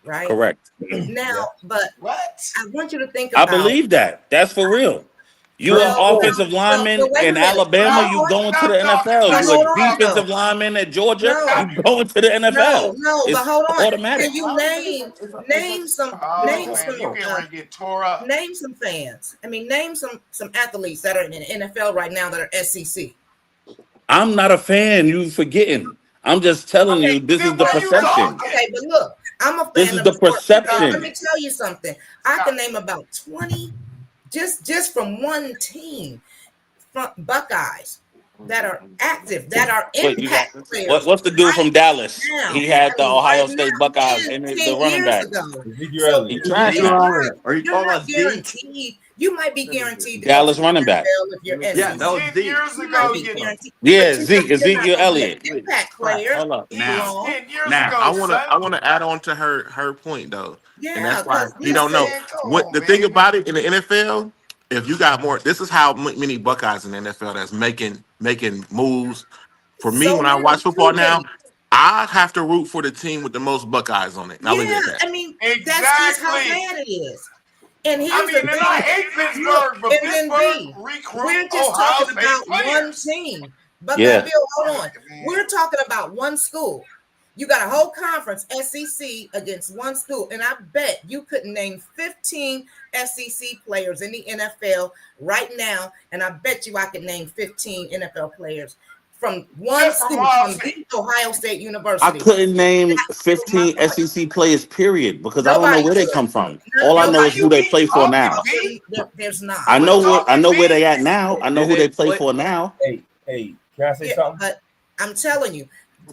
right? Correct. Now, but What? I want you to think I about. believe that. That's for real. You Well, are offensive lineman wait a in minute. Alabama, Hold you on. going to Stop the talking. NFL. But You hold a on, defensive though. lineman at Georgia, No. you going to the NFL. No, It's but hold on. automatic. Can you name some Oh man, you getting ready to get tore up. name some fans? I mean, name some athletes that are in the NFL right now that are SEC. I'm not a fan. You forgetting. I'm just telling you Okay, this is then the why you perception. talking? Okay, but look, I'm a fan This is of the the sport. perception. Let me tell you something. I can name about 20 just from one team, from Buckeyes that are active, that are Wait, you got impact players. what's the dude from Dallas? Now, He had the Ohio right now, State Buckeyes 10, and the 10 running years back. ago. Ezekiel So Elliott. He trash. Are you you're talking not about Zeke? guaranteed. You might be guaranteed to Dallas go to running the back. NFL if you're Yeah, SEC. that was 10 Zeke. years You might ago, be you guaranteed. Yeah, But you're not Ezekiel gonna be an Elliott. impact player. Hold up. he's Now, 10 years Now, ago, I want son. to add on to her point though, and Yeah, that's why because he don't listen, know Man, come what on, the thing man. about it in the NFL. If you got more, this is how many Buckeyes in the NFL that's making moves. For me, so when I many, watch football too now, many. I have to root for the team with the most Buckeyes on it. And I'll leave it Yeah, at that. I mean, that's just how Exactly. bad it is. And I here's mean, the and I thing. hate Look, Pittsburgh, but and then Pittsburgh B, recruit we're just Ohio talking State about one players. team. Buckeye Yeah. Bill, hold on. Man. We're talking about one school. You got a whole conference, SEC, against one school. And I bet you couldn't name 15 SEC players in the NFL right now. And I bet you I could name 15 NFL players from one Just from school, Ohio from State. Ohio State I University. couldn't name That's my 15 point. SEC players, period, because I don't know Nobody where they could. come from. All I know Why is you who they keep play for talking, now. B? There's not. I You know was where talking, they B? at now. I know Did who they they play play- for now. Hey, can I say Yeah, something? but I'm telling you,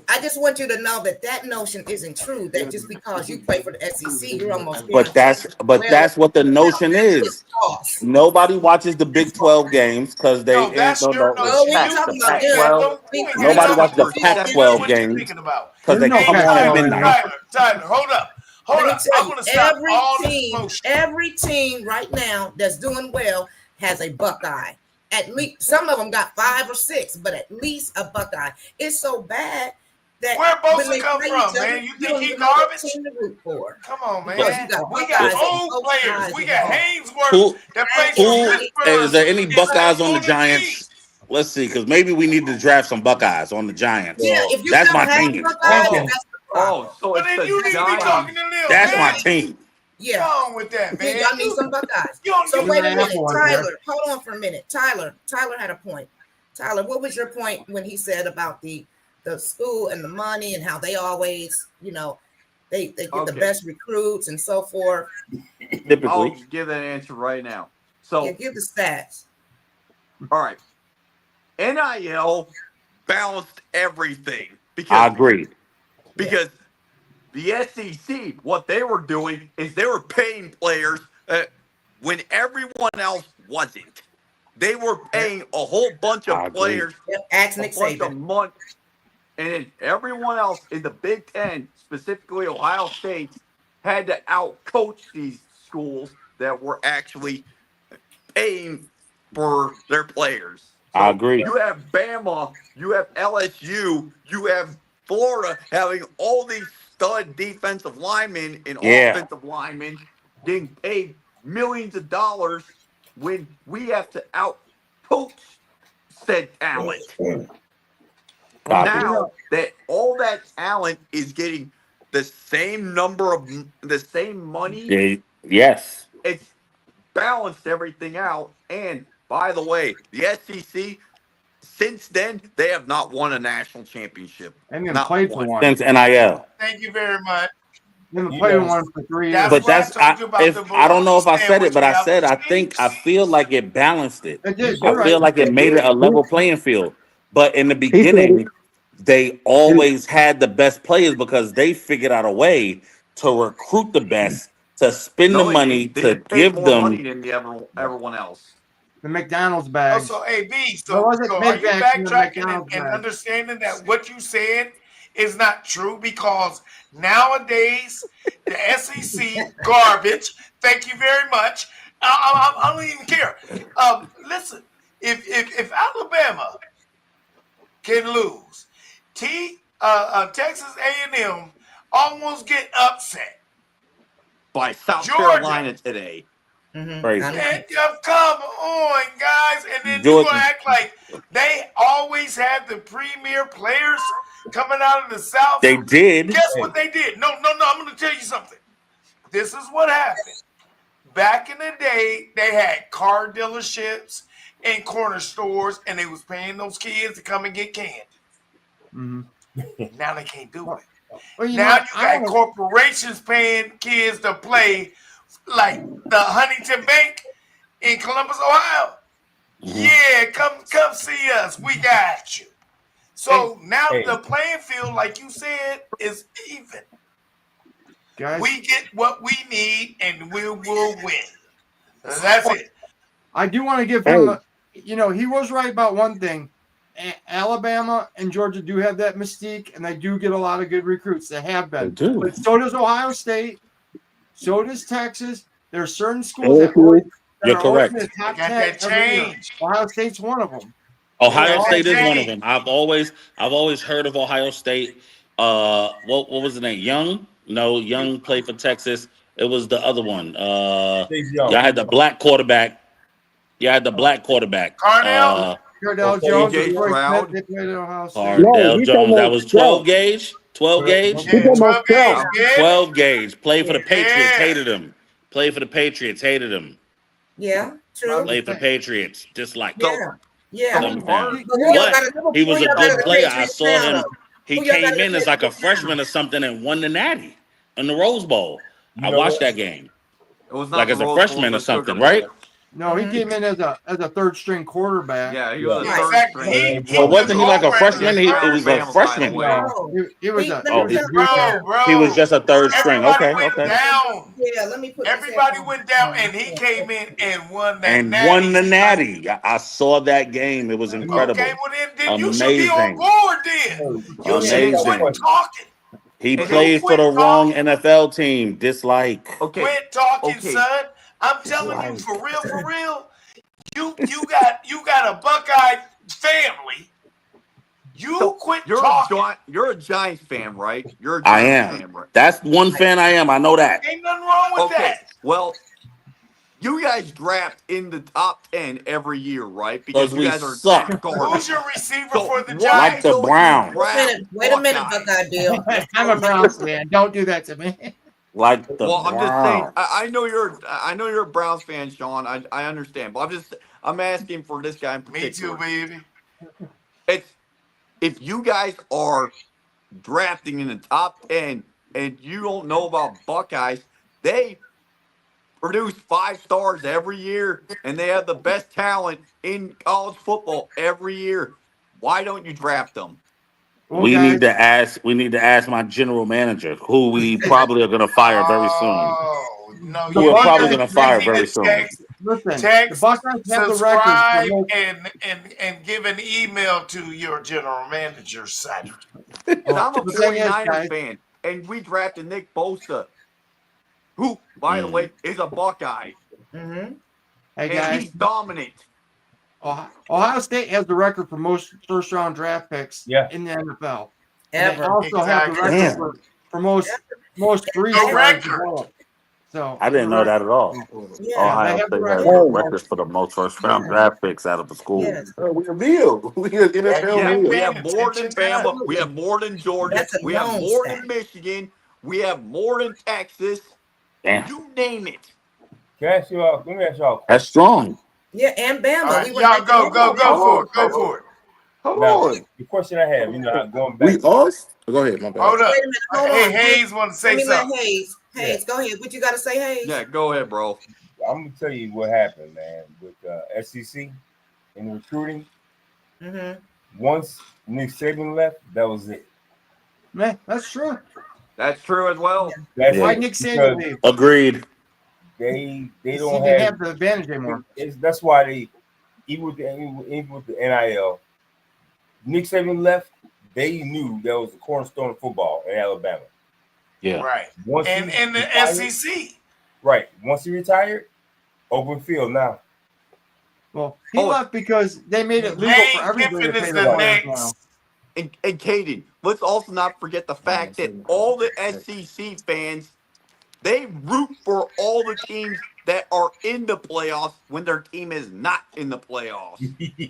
I just want you to know that notion isn't true. That just because you play for the SEC, you're almost But guaranteed. that's what the notion is. It's false. Nobody watches the Big 12 games because No, that's your No, notion. we ain't You, talking you about ain't them. got no We point. Nobody You're watches the talking Pac about 12 what you're games thinking about. because they There's no come on at Pac-12 midnight. Tyler, hold up. Let Hold me up. tell I'm you, going to stop all this team, motion. every team right now that's doing well has a Buckeye. At least some of them got 5 or 6, but at least a Buckeye. It's so bad that Where when Bosa they come play from, each other, man? You you think don't he even know what garbage? team to root for. Come on, Because man. you got We Buckeyes got on old both players. sides We of the got ball. Hainsworth that plays for Who Pittsburgh. is there any It's Buckeyes like on the on the Giants? Let's see, because maybe we need to draft some Buckeyes on the Giants. Yeah, if you That's don't my have team. Buckeyes, Oh, that's the problem. so But it's then the you need to be Giants. talking to Lil, That's man. my team. Yeah. What's wrong with that, man? Y'all need some Buckeyes. You don't So use wait a an minute, apple on there. Tyler. Hold on for a minute. Tyler had a point. Tyler, what was your point when he said about the school and the money and how they always, they get the Okay. best recruits and so forth? I'll Typically, give that answer right now. So, Yeah, give the stats. all right. NIL balanced everything I because agree. the SEC, what they were doing is they were paying players when everyone else wasn't. They were paying a whole bunch I of agree. players Yep, ask a Nick bunch of Saban. money, and then everyone else in the Big Ten, specifically Ohio State, had to outcoach these schools that were actually paying for their players. I So agree. you have Bama, you have LSU, you have Florida having all these stud defensive linemen and Yeah. offensive linemen getting paid millions of dollars when we have to outcoach said talent. Copy. Now that all that talent is getting the same money, Yes. it's balanced everything out. And by the way, the SEC, since then, they have not won a national championship. And then Not played for one. one. Since NIL. Thank you very much. Then played one for 3 years. That's But what I told you about the I don't know if I bologna said it, but I sandwich said without I feel like it balanced it. It did. I You're feel right. like it made it a level playing field. But in the He said it. beginning, they always had the best players because they figured out a way to recruit the best, to spend the No, they money, didn't. They to just paid give more money them. than everyone else. The McDonald's Oh, bags. so AB, There so wasn't are you big bags in the backtracking McDonald's and bag. understanding that what you said is not true because nowadays the SEC garbage. Thank you very much. I don't even care. Listen, if Alabama can lose, Texas A&M almost get upset. By South Georgia. Carolina today. Crazy. And come on, guys. And then you're Georgia. going to act like they always had the premier players coming out of the South. They did. Guess what they did? No. I'm going to tell you something. This is what happened. Back in the day, they had car dealerships and corner stores, and they was paying those kids to come and get candy. Now they can't do it. Well, Now you got corporations paying kids to play like the Huntington Bank in Columbus, Ohio. Yeah, come see us. We got you. So now the playing field, like you said, is even. Guys, We get what we need, and we will win. That's it. I do want to give him, he was right about one thing. Alabama and Georgia do have that mystique, and they do get a lot of good recruits. They have been. They do. But so does Ohio State. So does Texas. There are certain schools that are You're always in correct. the top Got 10 that every year. change. Ohio State's one of them. Ohio Yeah, State they is one of changed. them. I've always heard of Ohio State. What was the name? Young? No, Young played for Texas. It was the other one. Chase Y'all Young. had the black quarterback. You had the black quarterback. Carnell? Cardell Jones, CJ and Troy Smith, Stroud. they played at Ohio State. No, Cardell we talking Jones. That about was Stroud. 12 gauge. 12 gauge. We Yeah, talking about 12 gauge, Stroud. yeah. 12 gauge. Played for the Patriots. Yeah. Hated him. Played for the Patriots. Hated him. Yeah, true. Played for the Patriots. Disliked So, him. Yeah. so Them part fam. But who y'all But got? he was Who a y'all got good the player. I Patriots saw now, him. though? He Who y'all got came the in as like a Patriots freshman or something and won the Natty in the Rose Bowl. I know watched what? that game. it was Like not the as a Rose Bowl, freshman or the Sugar something, right? Bowl. No, he came in as a third string quarterback. Yeah, he Yeah. was a Right. third Exactly. string. He But took wasn't he like a over as freshman? a It third. was a Bama, by the freshman. way. No, he was a Oh, he was he- a junior. Bro. He was just a third string. Everybody Okay, went okay. down. Yeah, let me put this Everybody in. went down, and he came in and won that And won the natty. Natty. I saw that game. It was Okay, incredible. well then you should be on Amazing. board then. You should Amazing. quit talking. He And played for quit the wrong talking. NFL team. Dislike. Okay, Quit talking, okay. son. I'm telling you, Dislike. for real. You got a Buckeye family. You So quit you're talking. you're a Giants fan, right? You're a I Giants am. fan, right? That's one fan I am. I know that. Ain't nothing wrong with Okay. that. Well, you guys draft in the top 10 every year, right? Because Because you we guys are suck. that garbage. Who's your receiver So for the why Like Giants? the don't you Browns. draft Wait a minute, Buckeyes? Buckeye Bill. I'm a Browns fan. Don't do that to me. Like the Well, I'm just saying. Browns. I know you're a Browns fan, Sean. I understand, but I'm asking for this guy in Me too, particular. baby. It's if you guys are drafting in the top 10 and you don't know about Buckeyes, they produce 5 stars every year and they have the best talent in college football every year. Why don't you draft them? Well, We guys, need to ask. We need to ask my general manager, who we probably are going to fire very soon. Oh no, The Who you we're need probably Buckeyes- going to to fire you need very to soon. text, listen, the text, Buckeyes have the record for subscribe, most. and give an email to your general manager, son. I'm a The thing is, 49ers guys, fan, and we drafted Nick Bosa, who, by the Mm. way, is a Buckeye, Mm-hmm. hey and guys, he's dominant. Ohio State has the record for most first round draft picks Yeah. in the NFL. And they Ever. also have the Exactly. record Damn. for most free The stars record. developed. So I didn't know that at all. Yeah. Ohio they have State the has record. the records for the most first round draft picks out of the school. Yes. We a deal. We an NFL Yeah, deal. we have Paying more than attention to Bama. We have more than Georgia. That's a We have known more stat. than Michigan. We have more than Texas. Damn, You name it. Can I ask you all? Let me ask y'all. that's strong. Yeah, and Bama. All right, We were y'all next go to for it. Go for it. Hold Now, on. the question I have, I'm going We back. us? Go ahead, my bad. Hold up. Wait a minute. Hold Hey, on. Hayes want to Let say me let something. Hayes. Hayes, go ahead. What you got to say, Hayes? Yeah, go ahead, bro. I'm gonna tell you what happened, man, with SEC in recruiting. Mm-hmm. Once Nick Saban left, that was it. Man, that's true. That's true as well. That's Why it. Nick Saban Because leave? Agreed. They He don't didn't have. have the advantage anymore. That's why they even with the NIL. Nick Saban left. They knew that was the cornerstone of football in Alabama. Yeah. Right. Once And he in the retired- SEC. Right. Once he retired, open field now. Well, he Oh. left because they made it legal Lane for everybody to Kiffin pay is the the players now. next. And Kaden, let's also not forget the fact that all the SEC fans, they root for all the teams that are in the playoffs when their team is not in the playoffs.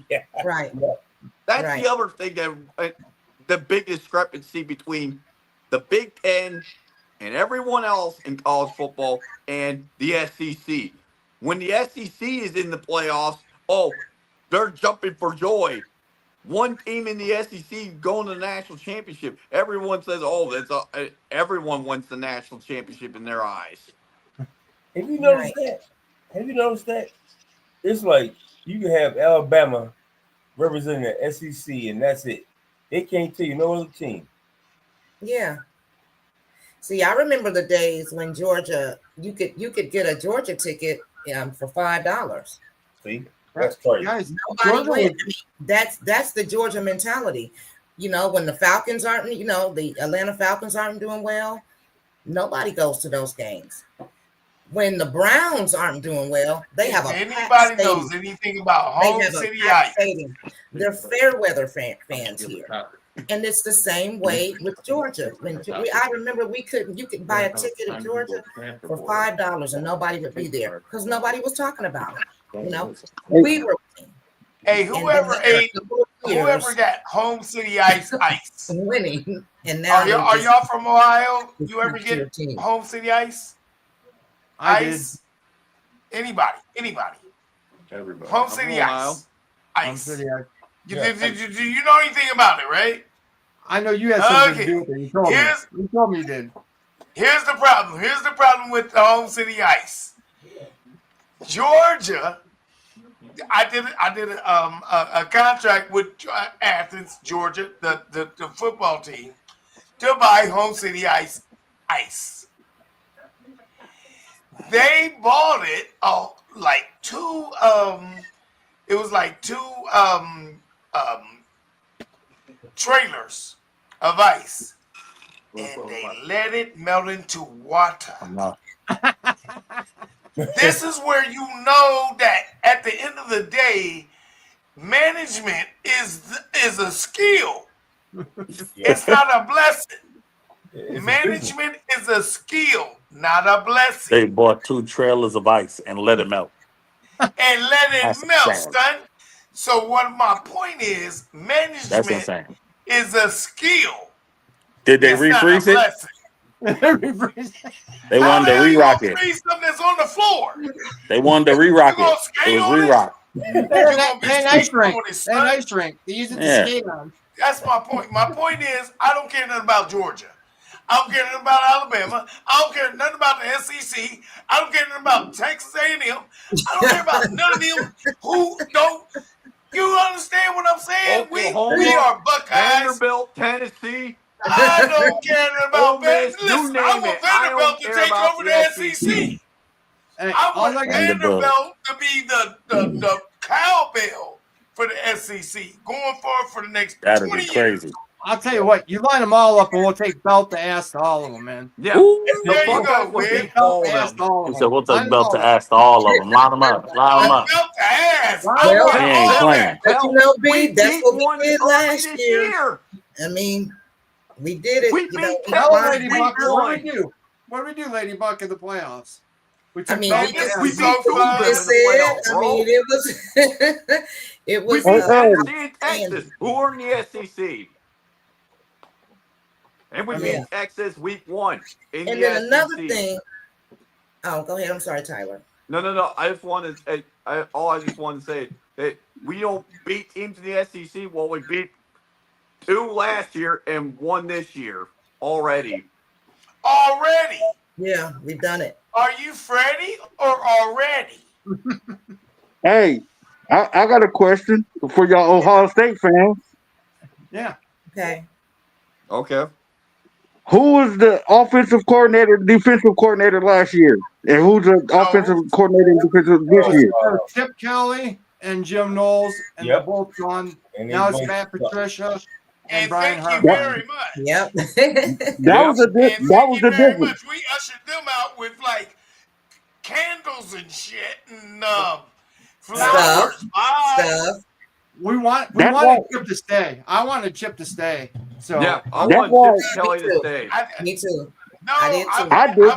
Yeah. Right. That's Right. the other thing that the big discrepancy between the Big Ten and everyone else in college football and the SEC. When the SEC is in the playoffs, oh, they're jumping for joy. One team in the SEC going to the national championship. Everyone says, "Oh, everyone wants the national championship in their eyes." Have you noticed that? Have you noticed that? It's like you can have Alabama representing the SEC, and that's it. They can't tell you no other team. Yeah. See, I remember the days when Georgia, you could get a Georgia ticket for $5. See, that's crazy. Guys, Nobody Georgia went. was- That's the Georgia mentality. When the Falcons aren't, the Atlanta Falcons aren't doing well, nobody goes to those games. When the Browns aren't doing well, they have a If packed anybody stadium. knows anything about They home have a city packed ice, stadium. They're fair weather fans here. And it's the same way with Georgia. I remember you could buy a ticket in Georgia for $5 and nobody would be there because nobody was talking about it. You know, we were winning. Hey, whoever got home city ice winning, and now are y'all from Ohio? You ever get home city ice? I ice? Did. Anybody? Everybody. Home city ice. Ice. Home city ice. Do you know anything about it, right? I know you had something to do with it. You told me you did. Here's the problem. Here's the problem with the home city ice. Georgia, I did a contract with Athens, Georgia, the football team, to buy home city ice. They bought it like two trailers of ice, and they let it melt into water. This is where you know that at the end of the day, management is a skill. It's not a blessing. Management is a skill, not a blessing. They bought 2 trailers of ice and let it melt. Son. So what my point is, management is a skill. Did they refreeze it? They wanted to re-rock it. Something that's on the floor. They wanted to re-rock it. It was re-rock. And ice rink. They use it to skate on. That's my point. My point is, I don't care nothing about Georgia. I don't care nothing about Alabama. I don't care nothing about the SEC. I don't care nothing about Texas A&M. I don't care about none of them who don't. You understand what I'm saying? We are Buckeyes. Vanderbilt, Tennessee. I don't care about Vanderbilt. Listen, I want Vanderbilt to take over the SEC. Hey, I want Vanderbilt to be the cowbell for the SEC going forward for the next 20 years. I'll tell you what, you line them all up and we'll take belt to ass to all of them, man. Yeah. There you go, man. He said, we'll take belt to ass to all of them. Line them up. Belt to ass. He ain't playing. But you know, B, that's what we did last year. I mean, we did it. We beat Lady Buck. What do we do, Lady Buck, in the playoffs? We beat it was Tennessee and Texas, who are in the SEC. And we beat Texas week 1 in and the then SEC. Another thing. Oh, go ahead. I'm sorry, Tyler. No. I just wanted to say that we don't beat teams in the SEC. Well, we beat 2 last year and 1 this year already. Yeah, we've done it. Are you Freddie or already? Hey, I got a question for y'all Ohio State fans. Yeah. Okay. Who was the offensive coordinator, defensive coordinator last year? And who's the offensive coordinator and defensive this year? Chip Kelly and Jim Knowles, and they're both gone. Now it's Matt Patricia and Brian Thank you very much. Yep. That was the difference. We ushered them out with like candles and shit and flowers. Stuff. We wanted Chip to stay. I wanted Chip to stay. So yeah, I want Chip Kelly to stay. Me too. No, I did too. I did.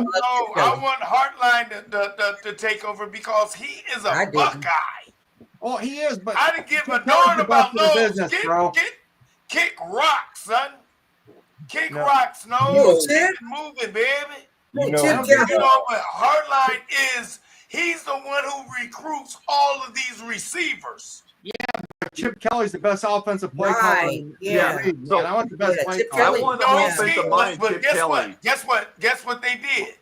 I want Hartline to take over because he is a Buckeye. Oh, he is, but I didn't give a darn about those. Bro. Kick rock, son. Kick rocks, no. Keep it moving, baby. You know what Hartline is? He's the one who recruits all of these receivers. Yeah, but Chip Kelly's the best offensive play caller. Right. Yeah. So, I want the best play Chip caller. Kelly. I want the offensive mind, Chip Kelly. Guess what they did?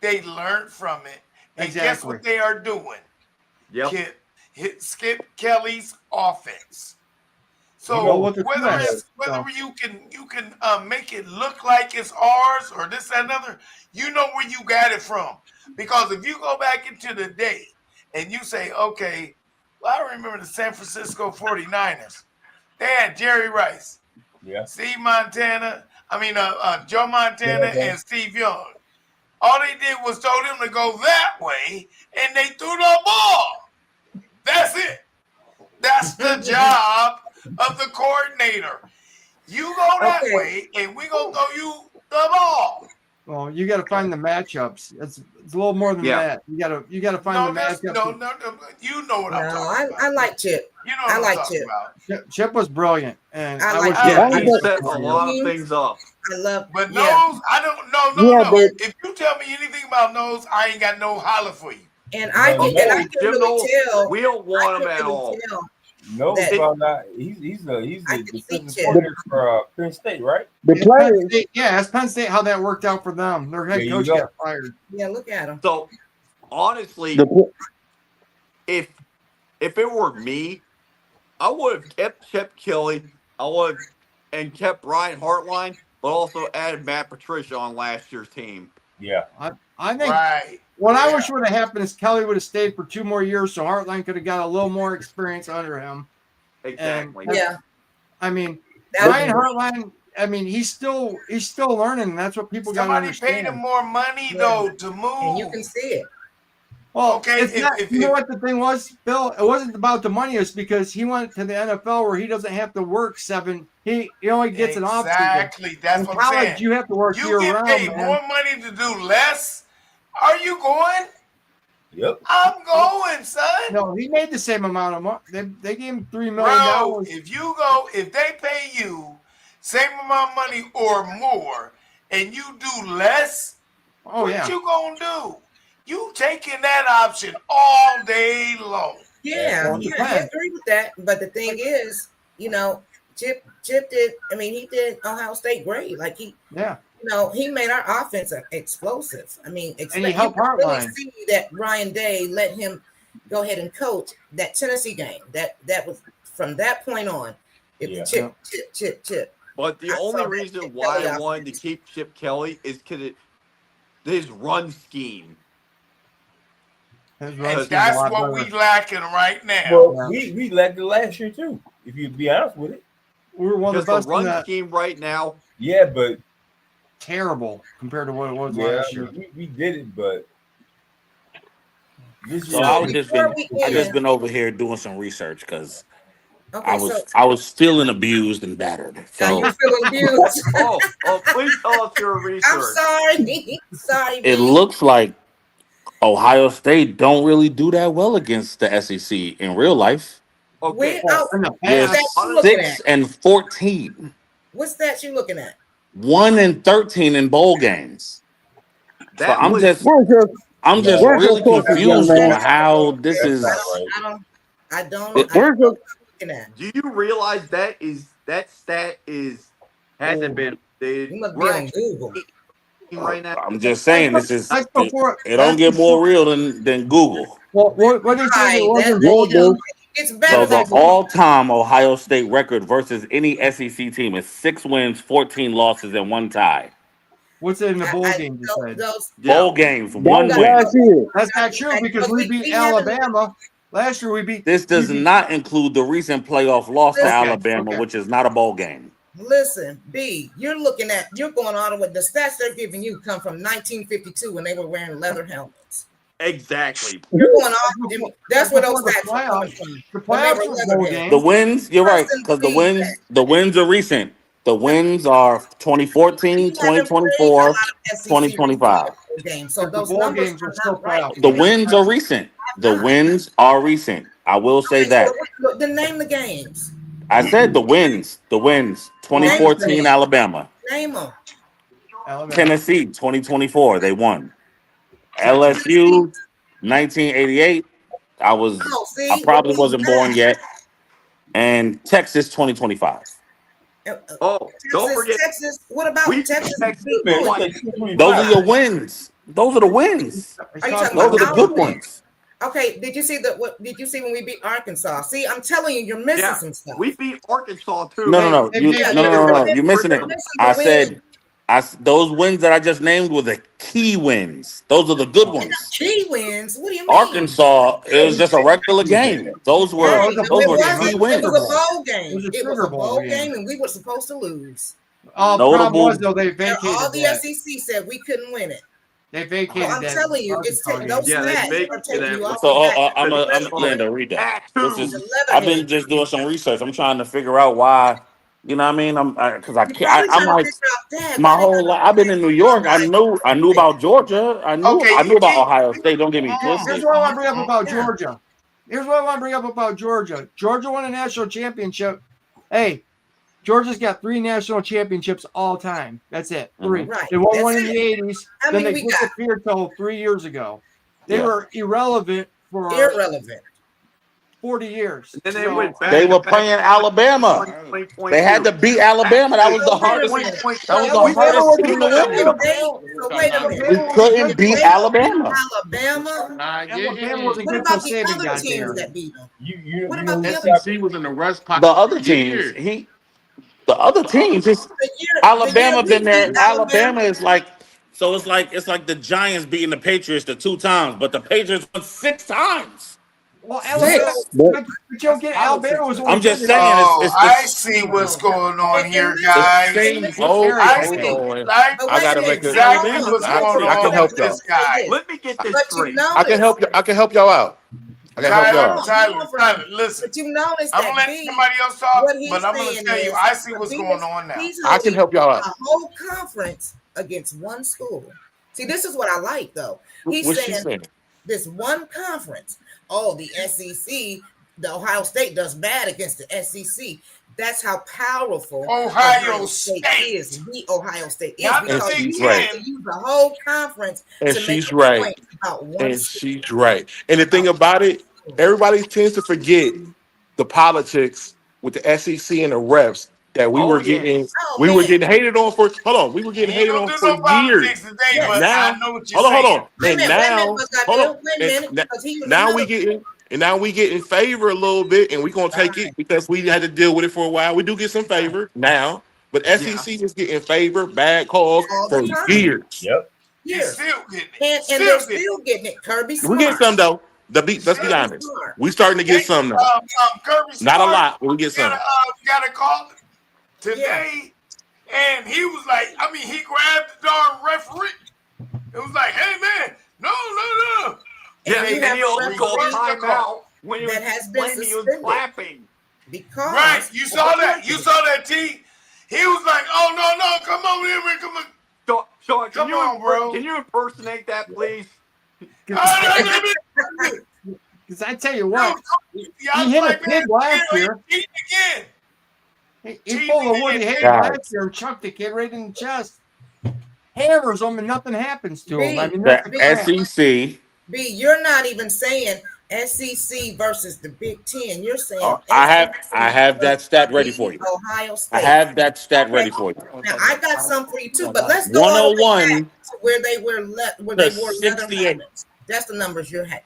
They learned from it. And guess what they are doing? Yep. Skip Kelly's offense. So whether you can make it look like it's ours or this and another, you know where you got it from. Because if you go back into the day and you say, okay, well, I remember the San Francisco 49ers. They had Jerry Rice, Joe Montana, and Steve Young. All they did was told him to go that way, and they threw the ball. That's it. That's the job of the coordinator. You go that Okay. way, and we gonna throw you the ball. Well, you got to find the matchups. It's a little more than that. You got to find the matchups. No. You know what I'm No, talking about. I like Chip. You know I what like I'm talking Chip. about. Chip was brilliant, and I I like wish Chip. Yeah, I he got- set a lot of things up. I love. But yeah. Nose, I don't. No. Yeah, but If you tell me anything about Nose, I ain't got no holler for you. And I can Okay, really tell. we don't want him I at can really all. tell. No, That- found out he's I the can see defensive Chip. coordinator for Penn State, right? the It's Penn players, State, yeah, it's Penn State. How that worked out for them. Their There head you coach go. got fired. Yeah, look at him. So honestly, the if it were me, I would have kept Chip Kelly. I would and kept Brian Hartline, but also added Matt Patricia on last year's team. Yeah. I think Right. what I Yeah. wish would have happened is Kelly would have stayed for 2 more years, so Hartline could have got a little more experience under him. Exactly. Yeah. I mean, That Brian was- Hartline. I mean, he's still learning. And that's what people got to Somebody understand. paid him more money Yeah. though to move. And you can see it. Well, Okay, it's not, if- you know what the thing was, Bill? It wasn't about the money. It's because he went to the NFL where he doesn't have to work 7. He only gets an off season. Exactly. That's In what I'm college, saying. you have to work You year get round, paid man. more money to do less. Are you going? Yep. I'm going, son. No, he made the same amount of money. They gave him $3 Bro, million. if they pay you same amount of money or more, and you do less, Oh what yeah. you gonna do? You taking that option all day long. Yeah, Well, it yeah, I depends. agree with that. But the thing is, Chip did. I mean, he did Ohio State great. Like he made our offense explosive. I mean, And he helped you can really Hartline. see that Ryan Day let him go ahead and coach that Tennessee game. That was from that point on. It was Chip. But the I only saw that reason Chip why Kelly I wanted to offense. keep Chip Kelly is because his run scheme. His And run scheme's a that's lot what better. we lacking right now. Well, we lacked it last year too. If you be honest with it. We were one of Because the the best in run that. scheme right now, Yeah, but Terrible compared to what it was yeah, last year. we did it, but this So year, I was before we I end- just been over here doing some research because Okay, I was feeling abused and battered. now So you feeling abused. please tell us your research. I'm sorry. Sorry, it B. looks like Ohio State don't really do that well against the SEC in real life. Okay, In the They're past, What's that you looking 6-14, What's that you looking at? 1-13 in bowl games. So that I'm was just where's your where's really your sources, young confused on man? how this that's is. not right. I don't It- know Where's what your you're looking at. Do you realize that stat hasn't been You updated? must be We're on actually Google. right now. I'm just saying this is that's before. it don't get more real than Google. Well, what they say it Right, wasn't. it's So better the than all-time Ohio State record versus any SEC team is 6 wins, 14 losses, and 1 tie. What's it in the bowl games? You said those. Bowl games, That 1 was win. last year. that's not true because we beat Alabama last year. We beat. This does we beat- not include the recent playoff loss to Okay, Alabama, okay. which is not a bowl game. Listen, B, you're going on with the stats they're giving you come from 1952 when they were wearing leather helmets. Exactly. You're going off. That's where those Before the stats are coming from. The When they playoffs were were leather bowl helmets. games. The wins, you're right, Listen, because please, the wins are recent. The wins are 2014, You haven't played a 2024, lot of SEC 2025. games, so The those bowl numbers games are are still not right. playoff The wins are recent. The wins are recent. I will say that. Then name the games. I said the wins. The wins. 2014 Alabama. Name them. Alabama. Tennessee 2024. They won. LSU 1988. Oh, see, I probably wasn't born yet. And Texas 2025. Oh, don't forget, Texas. What about we Texas? Texas beat Man, who? twice. it's like 225. Those are your wins. Those are the wins. Are you talking Those are about the good Alabama? ones. Okay, did you see what did you see when we beat Arkansas? See, I'm telling you, you're missing Yeah, some stuff. we beat Arkansas too. No. You're missing it. I said those wins that I just named were the key wins. Those are the good ones. Key wins. What do you mean? Arkansas, it was just a regular game. Those were Hey, those it were wasn't. key It wins. was a bowl game. It was a It was sugar a bowl bowl game. game, and we were supposed to lose. The problem was though they vacated All the that. SEC said we couldn't win it. They vacated I'm that. telling you, it's Arkansas game. those Yeah, they stats make are taking that you one. off. So the I'm back. a Linda, read that. This is The leather I've been head. just doing some research. I'm trying to figure out why You know what I mean? Because I You're can't. probably I'm trying to like figure out that. my Why they whole got life. I've been in New York. I knew about Georgia. I Okay, knew about Ohio State. Don't get me Here's twisted. what I want to bring up about Yeah. Georgia. Here's what I want to bring up about Georgia. Georgia won a national championship. Hey, Georgia's got 3 national championships all time. That's it. 3. Right. They won That's one in it. the 80s. How Then many they we got? disappeared till 3 years ago. They Yeah. were irrelevant for Irrelevant. 40 years. And then they So, went back. They to were back playing Alabama. 2022. They had to beat Alabama. That was the hardest. Wait a minute. That was the Alabama hardest was team to good. win. So wait a minute. We Alabama was a couldn't good beat team. Alabama. Alabama. Alabama wasn't What good about till the Saban other got teams there. that beat them? You What you about know the who other stopped teams? was in the rest pocket. The other teams, the other teams, it's The Alabama year we been there. beat Alabama is like, so it's like the Giants beating the Patriots the 2 times, but the Patriots won 6 times. Well, Alabama, 6. but you don't get Alabama was only I'm just good saying Oh, it's I this see what's going on And here, listen, guys. and listen, I wait a see, minute. I But I wait a gotta see make minute. a. exactly Hold on. what's I going I can on help with y'all. this guy. Let me get this But you straight. I can notice, help. I can help y'all out. I can help y'all Tyler, out. Tyler, listen. but you notice I'm gonna that let B, somebody else talk, what he's but I'm gonna saying tell you, is, I see but what's B going is, on now. he's I can holding help y'all out. a whole conference against one school. See, this is what I like though. He's what she saying said. this one conference. Oh, the SEC, the Ohio State does bad against the SEC. That's how powerful Ohio State State. is. The Ohio State is Not the because Big you Right. have to Ten. use the whole conference And to make she's a right. point about one And school. she's right. And the thing about it, everybody tends to forget the politics with the SEC and the refs that we Oh, were yeah. getting. Oh We were man, getting hated on for. Hold on, we were We getting ain't hated gonna on do for no years. politics today, yes. but Now, I know what you're hold on, saying. hold on. Wait a And minute, now, Bugatti, hold on. wait a minute, because he was Now another we getting. And now we get in favor a little bit, and we're gonna take it because we had to deal with it for a while. We do get some favor now, but Yeah. SEC is getting favor, bad calls all for the time. years. Yep. He's Years. still getting it. And they're Still getting it. still getting it. Kirby We get Smart. some though. Let's be Kirby honest. Smart. We starting to get some now. Kirby Smart. Not a lot, but we get some. Got a call today, and he was like, I mean, he grabbed the darn referee. It was like, hey man, no. Yeah, you and have he a also called referee timeout when he that was has been claiming he was suspended. clapping. Because Right, you saw that. You saw that, T. He was like, oh no, come on here, man, come on. Sean, Come on, bro. Can you impersonate that, please? because I tell you what, he hit a kid last year. He again. He pulled a Woody Hayes Guys. last year and chucked the kid right in the chest. Hammers him and nothing happens to him. I mean, The that's the crap. SEC. B, you're not even saying SEC versus the Big Ten. You're saying I SEC have that stat ready for you. Ohio State. I have that stat Okay. ready for you. Now I got some for you too, but let's go all the way 101 back to where they were where to they wore leather 68. helmets. That's the numbers you have.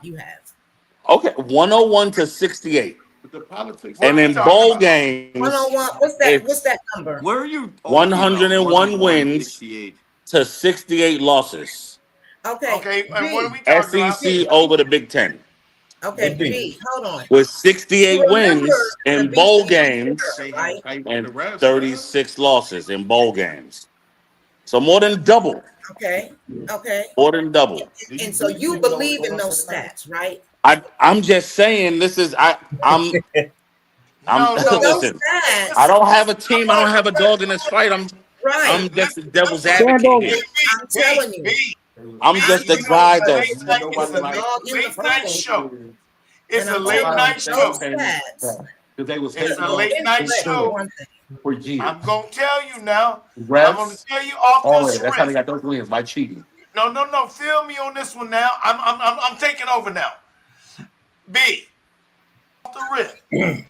Okay, 101 to 68. The politics. And in bowl games, 101. What's that? it's What's that number? Where are you? 101 wins 68. to 68 losses. Okay. And what are B, we talking about? SEC over the Big Ten. okay, B, hold on. With 68 You wins remember the in Big bowl Ten games right? and 36 losses in bowl games. So more than double. Okay. More than double. And so you believe in those stats, right? I'm just saying this is I'm No. listen. Stats, I don't have a team. I don't have a dog in this fight. I'm right? just the devil's advocate here. I'm telling you. I'm just the guy that's It's a late night show. It's a late night show. Those stats. It's a late night show. One thing. for years. I'm gonna tell you now. Refs, I'm gonna tell you off all this that. That's how they rip. got those wins by cheating. No. Feel me on this one now. I'm taking over now. B. Off the rip.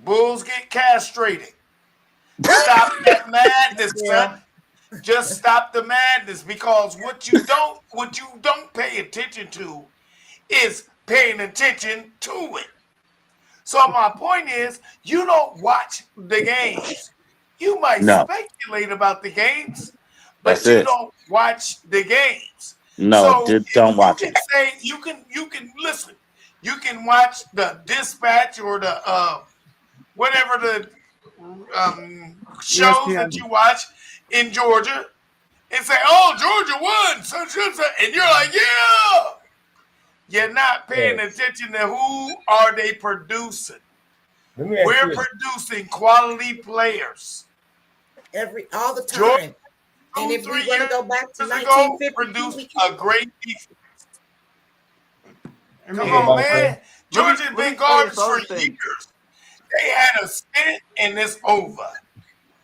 Bulls get castrated. Stop that madness, son. Just stop the madness, because what you don't pay attention to is paying attention to it. So my point is, you don't watch the games. You might speculate about the games, but That's you it. don't watch the games. No, So don't watch you it. can say you can listen. You can watch the Dispatch or the whatever the shows that you watch in Georgia, and say, "Oh, Georgia won," and you're like, "Yeah." You're not paying attention to who are they producing. We're producing quality players. All the time. Jordan, and if we want to go back to years 1950, produced a great defense. Come on, man. Georgia's been garbage for years. They had a stint and it's over.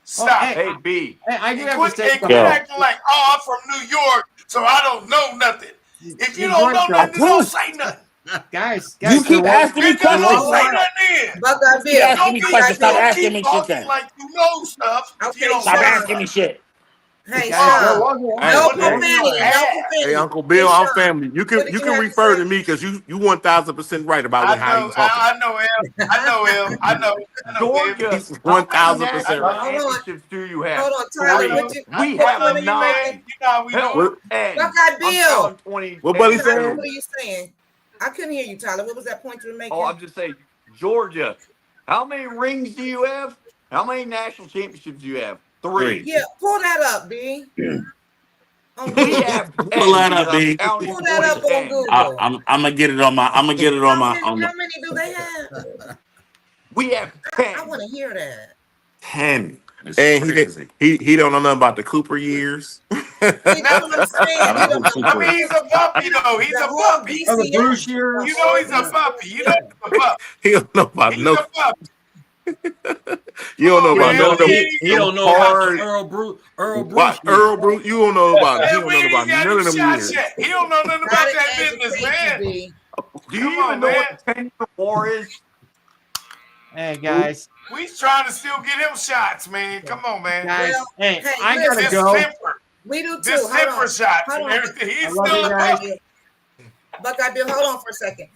Stop. Hey, B. Hey, I do And have quit, to say and quit acting like, oh, I'm from New York, so I don't know nothing. If you don't know nothing, don't say nothing. Guys, You keep asking me questions. Don't say nothing. Buckeye Keep asking me questions. Stop asking me shit then. Like you know stuff. Okay, You don't Stop say asking me shit. Hey, Guys, Sean. No profanity. Hey, Uncle Bill, I'm family. You can refer to me because you 1000% right about how you talking. I know him. I know him. I know. Georgia, He's 1000% right. Championships do you have? Hold on, Tyler. We have 9. You know how we do. Buckeye Bill. What Buddy Tyler, saying? what are you saying? I couldn't hear you, Tyler. What was that point you were making? Oh, I'm just saying, Georgia. How many rings do you have? How many national championships do you have? 3. Yeah, pull that up, B. We have 10. Pull that up, B. Pull that up on Google. I'm gonna get it on my. I'm gonna get it on my. How many do they have? We have 10. I want to hear that. 10. And he don't know nothing about the Cooper years. You know what I'm saying? I mean, he's a puppy though. He's a puppy. Oh, the Bruce years. You know he's a puppy. You know he's a puppy. He don't know about He's no. a puppy. You don't know about man, none of them. He don't know hard- about Earl Bruce. What Earl Bruce? You don't know about. He That don't we know ain't about got none of any them shots years. yet. He don't know nothing about that business, man. Do you Come on, even know man. what the 10-year war is? Hey, guys. We trying to still get him shots, man. Come on, man. Guys, Well, hey, hey, I listen. gotta This go. temper. We do too. This Hold temper on. shots Hold and on. everything. He's I love still you a guys. puppy. Buckeye Bill, hold on for a second.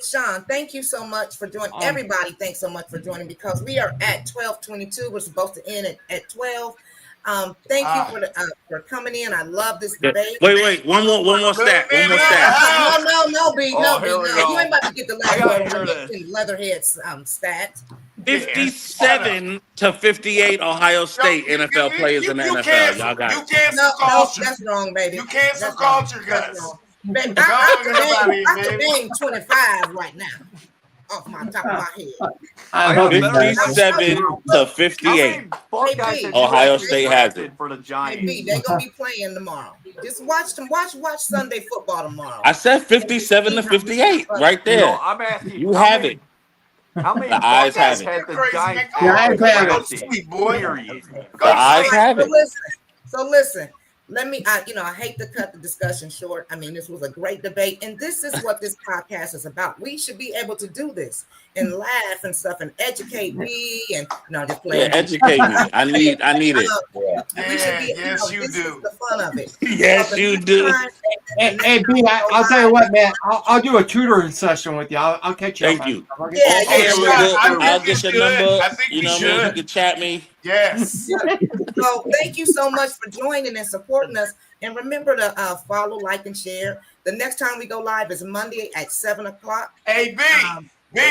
Sean, thank you so much for joining. Everybody, thanks so much for joining because we are at 12:22. We're supposed to end at 12. Thank you for coming in. I love this debate. Wait. One more stat. No, B. Oh, No, B. here we No. go. You ain't about to get the I gotta last hear one. this. Leatherhead's stat. 57 to 58 Ohio State NFL players in the NFL. Y'all got You it. cancel No, culture. that's wrong, baby. You cancel That's wrong. culture, That's guys. wrong. Baby, Go I get could name 25 right now off my top of my head. I love you guys. 57 to 58. Ohio State has it. For the Hey, Giants. B, they're gonna be playing tomorrow. Just watch them. Watch Sunday football tomorrow. I said 57 to 58 right there. No, I'm asking You have it. How many The eyes have Buckeyes it. had the Crazy, Giants? man. The eyes have Go it. to sleep, boy. Period. Go The to eyes sleep. have it. So listen. Let me. I hate to cut the discussion short. I mean, this was a great debate, and this is what this podcast is about. We should be able to do this and laugh and stuff and educate me and just play. Yeah, educate me. I need it. We should be, Yes, you this do. is the fun of it. Yes, you do. Hey, B, I'll tell you what, man. I'll do a tutoring session with you. I'll catch you. Thank up, you. man. I'll Yeah, get- yeah. I'll get your number. I think You we know what I mean? You should. can chat me. Yes. So thank you so much for joining and supporting us. And remember to follow, like, and share. The next time we go live is Monday at 7:00. Hey, B, you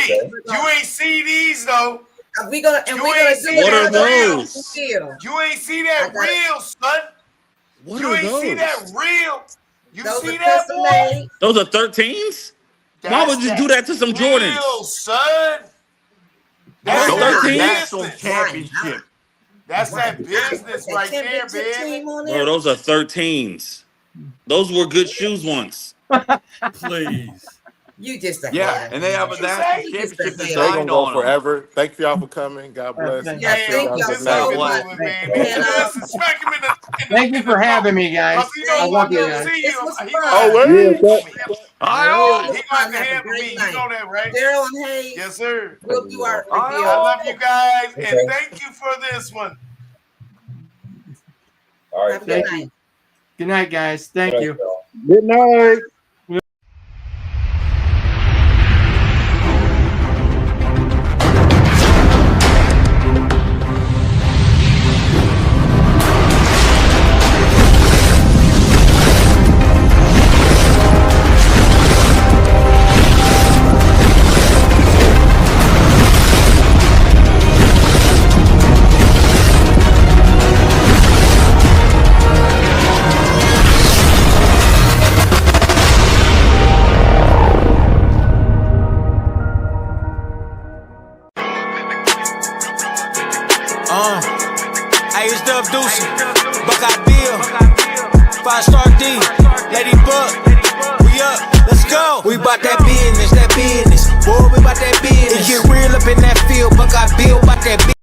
ain't see these though. We're gonna do What are it. those? You ain't see that real, son. What You are ain't see that those? real. You Those see are that, custom boy? made. Those are 13s? Why would you do that to some Jordans? Real, son. That's Those are 13? national business. championship. That's that business right there, man. Bro, those are 13s. Those were good shoes once. Please. You just a Yeah, hater. and they have a national You just championship a hater. They gonna designed go on them. forever. Thank y'all for coming. God bless. Thank Yeah, Hey, thank yo, y'all just so keep it much. moving, man. And, Listen, smack him in the Thank you for having me, guys. Cause you know I love you I'm guys. gonna see This you. was He fun. gonna- Oh, wait. He gonna Have have a to have great me. You night. know that, right? Daryl and Hayes, Yes, sir. we'll do our All right. reveal. I love you guys, and thank you for this one. Have a good Thank night. you. Good night, guys. Thank you. Good night. Hey, it's Dub Deuce, Buckeye Bill, 5-star D, Lady Buck, we up, let's go. We bout that business, boy, we bout that business. It get real up in that field, Buckeye Bill bout that business.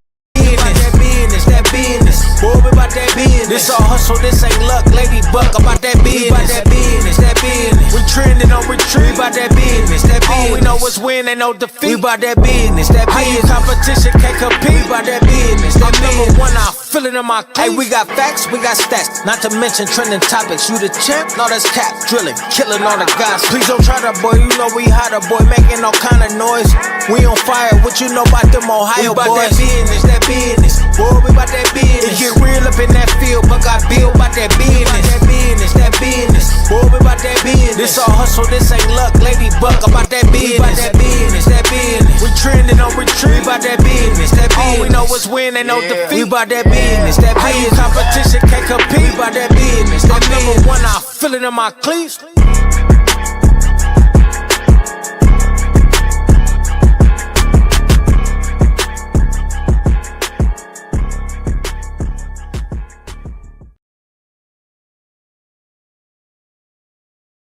That business, boy, we bout that business. This all hustle, this ain't luck, Lady Buck, about that business. That business. We trending on retreat, we bout that business. All we know is win, ain't no defeat. We bout that business. That business. Competition can't compete. We bout that business. I'm number one, I feel it in my cleats. Hey, we got facts, we got stats, not to mention trending topics. You the champ? No, that's cap. Drilling, killing all the guys. Please don't try that, boy. You know we hotter, boy, making all kind of noise. We on fire. What you know about them Ohio boys? We bout that business. That business. Boy, we bout that business. It get real up in that field, but I build bout that business. That business. Boy, we bout that business. This all hustle, this ain't luck, Lady Buck, about that business. That business. We trending on retreat, we bout that business. All we know is win, ain't no defeat. We bout that business. That business. Competition can't compete. We bout that business. I'm number one, I feel it in my cleats.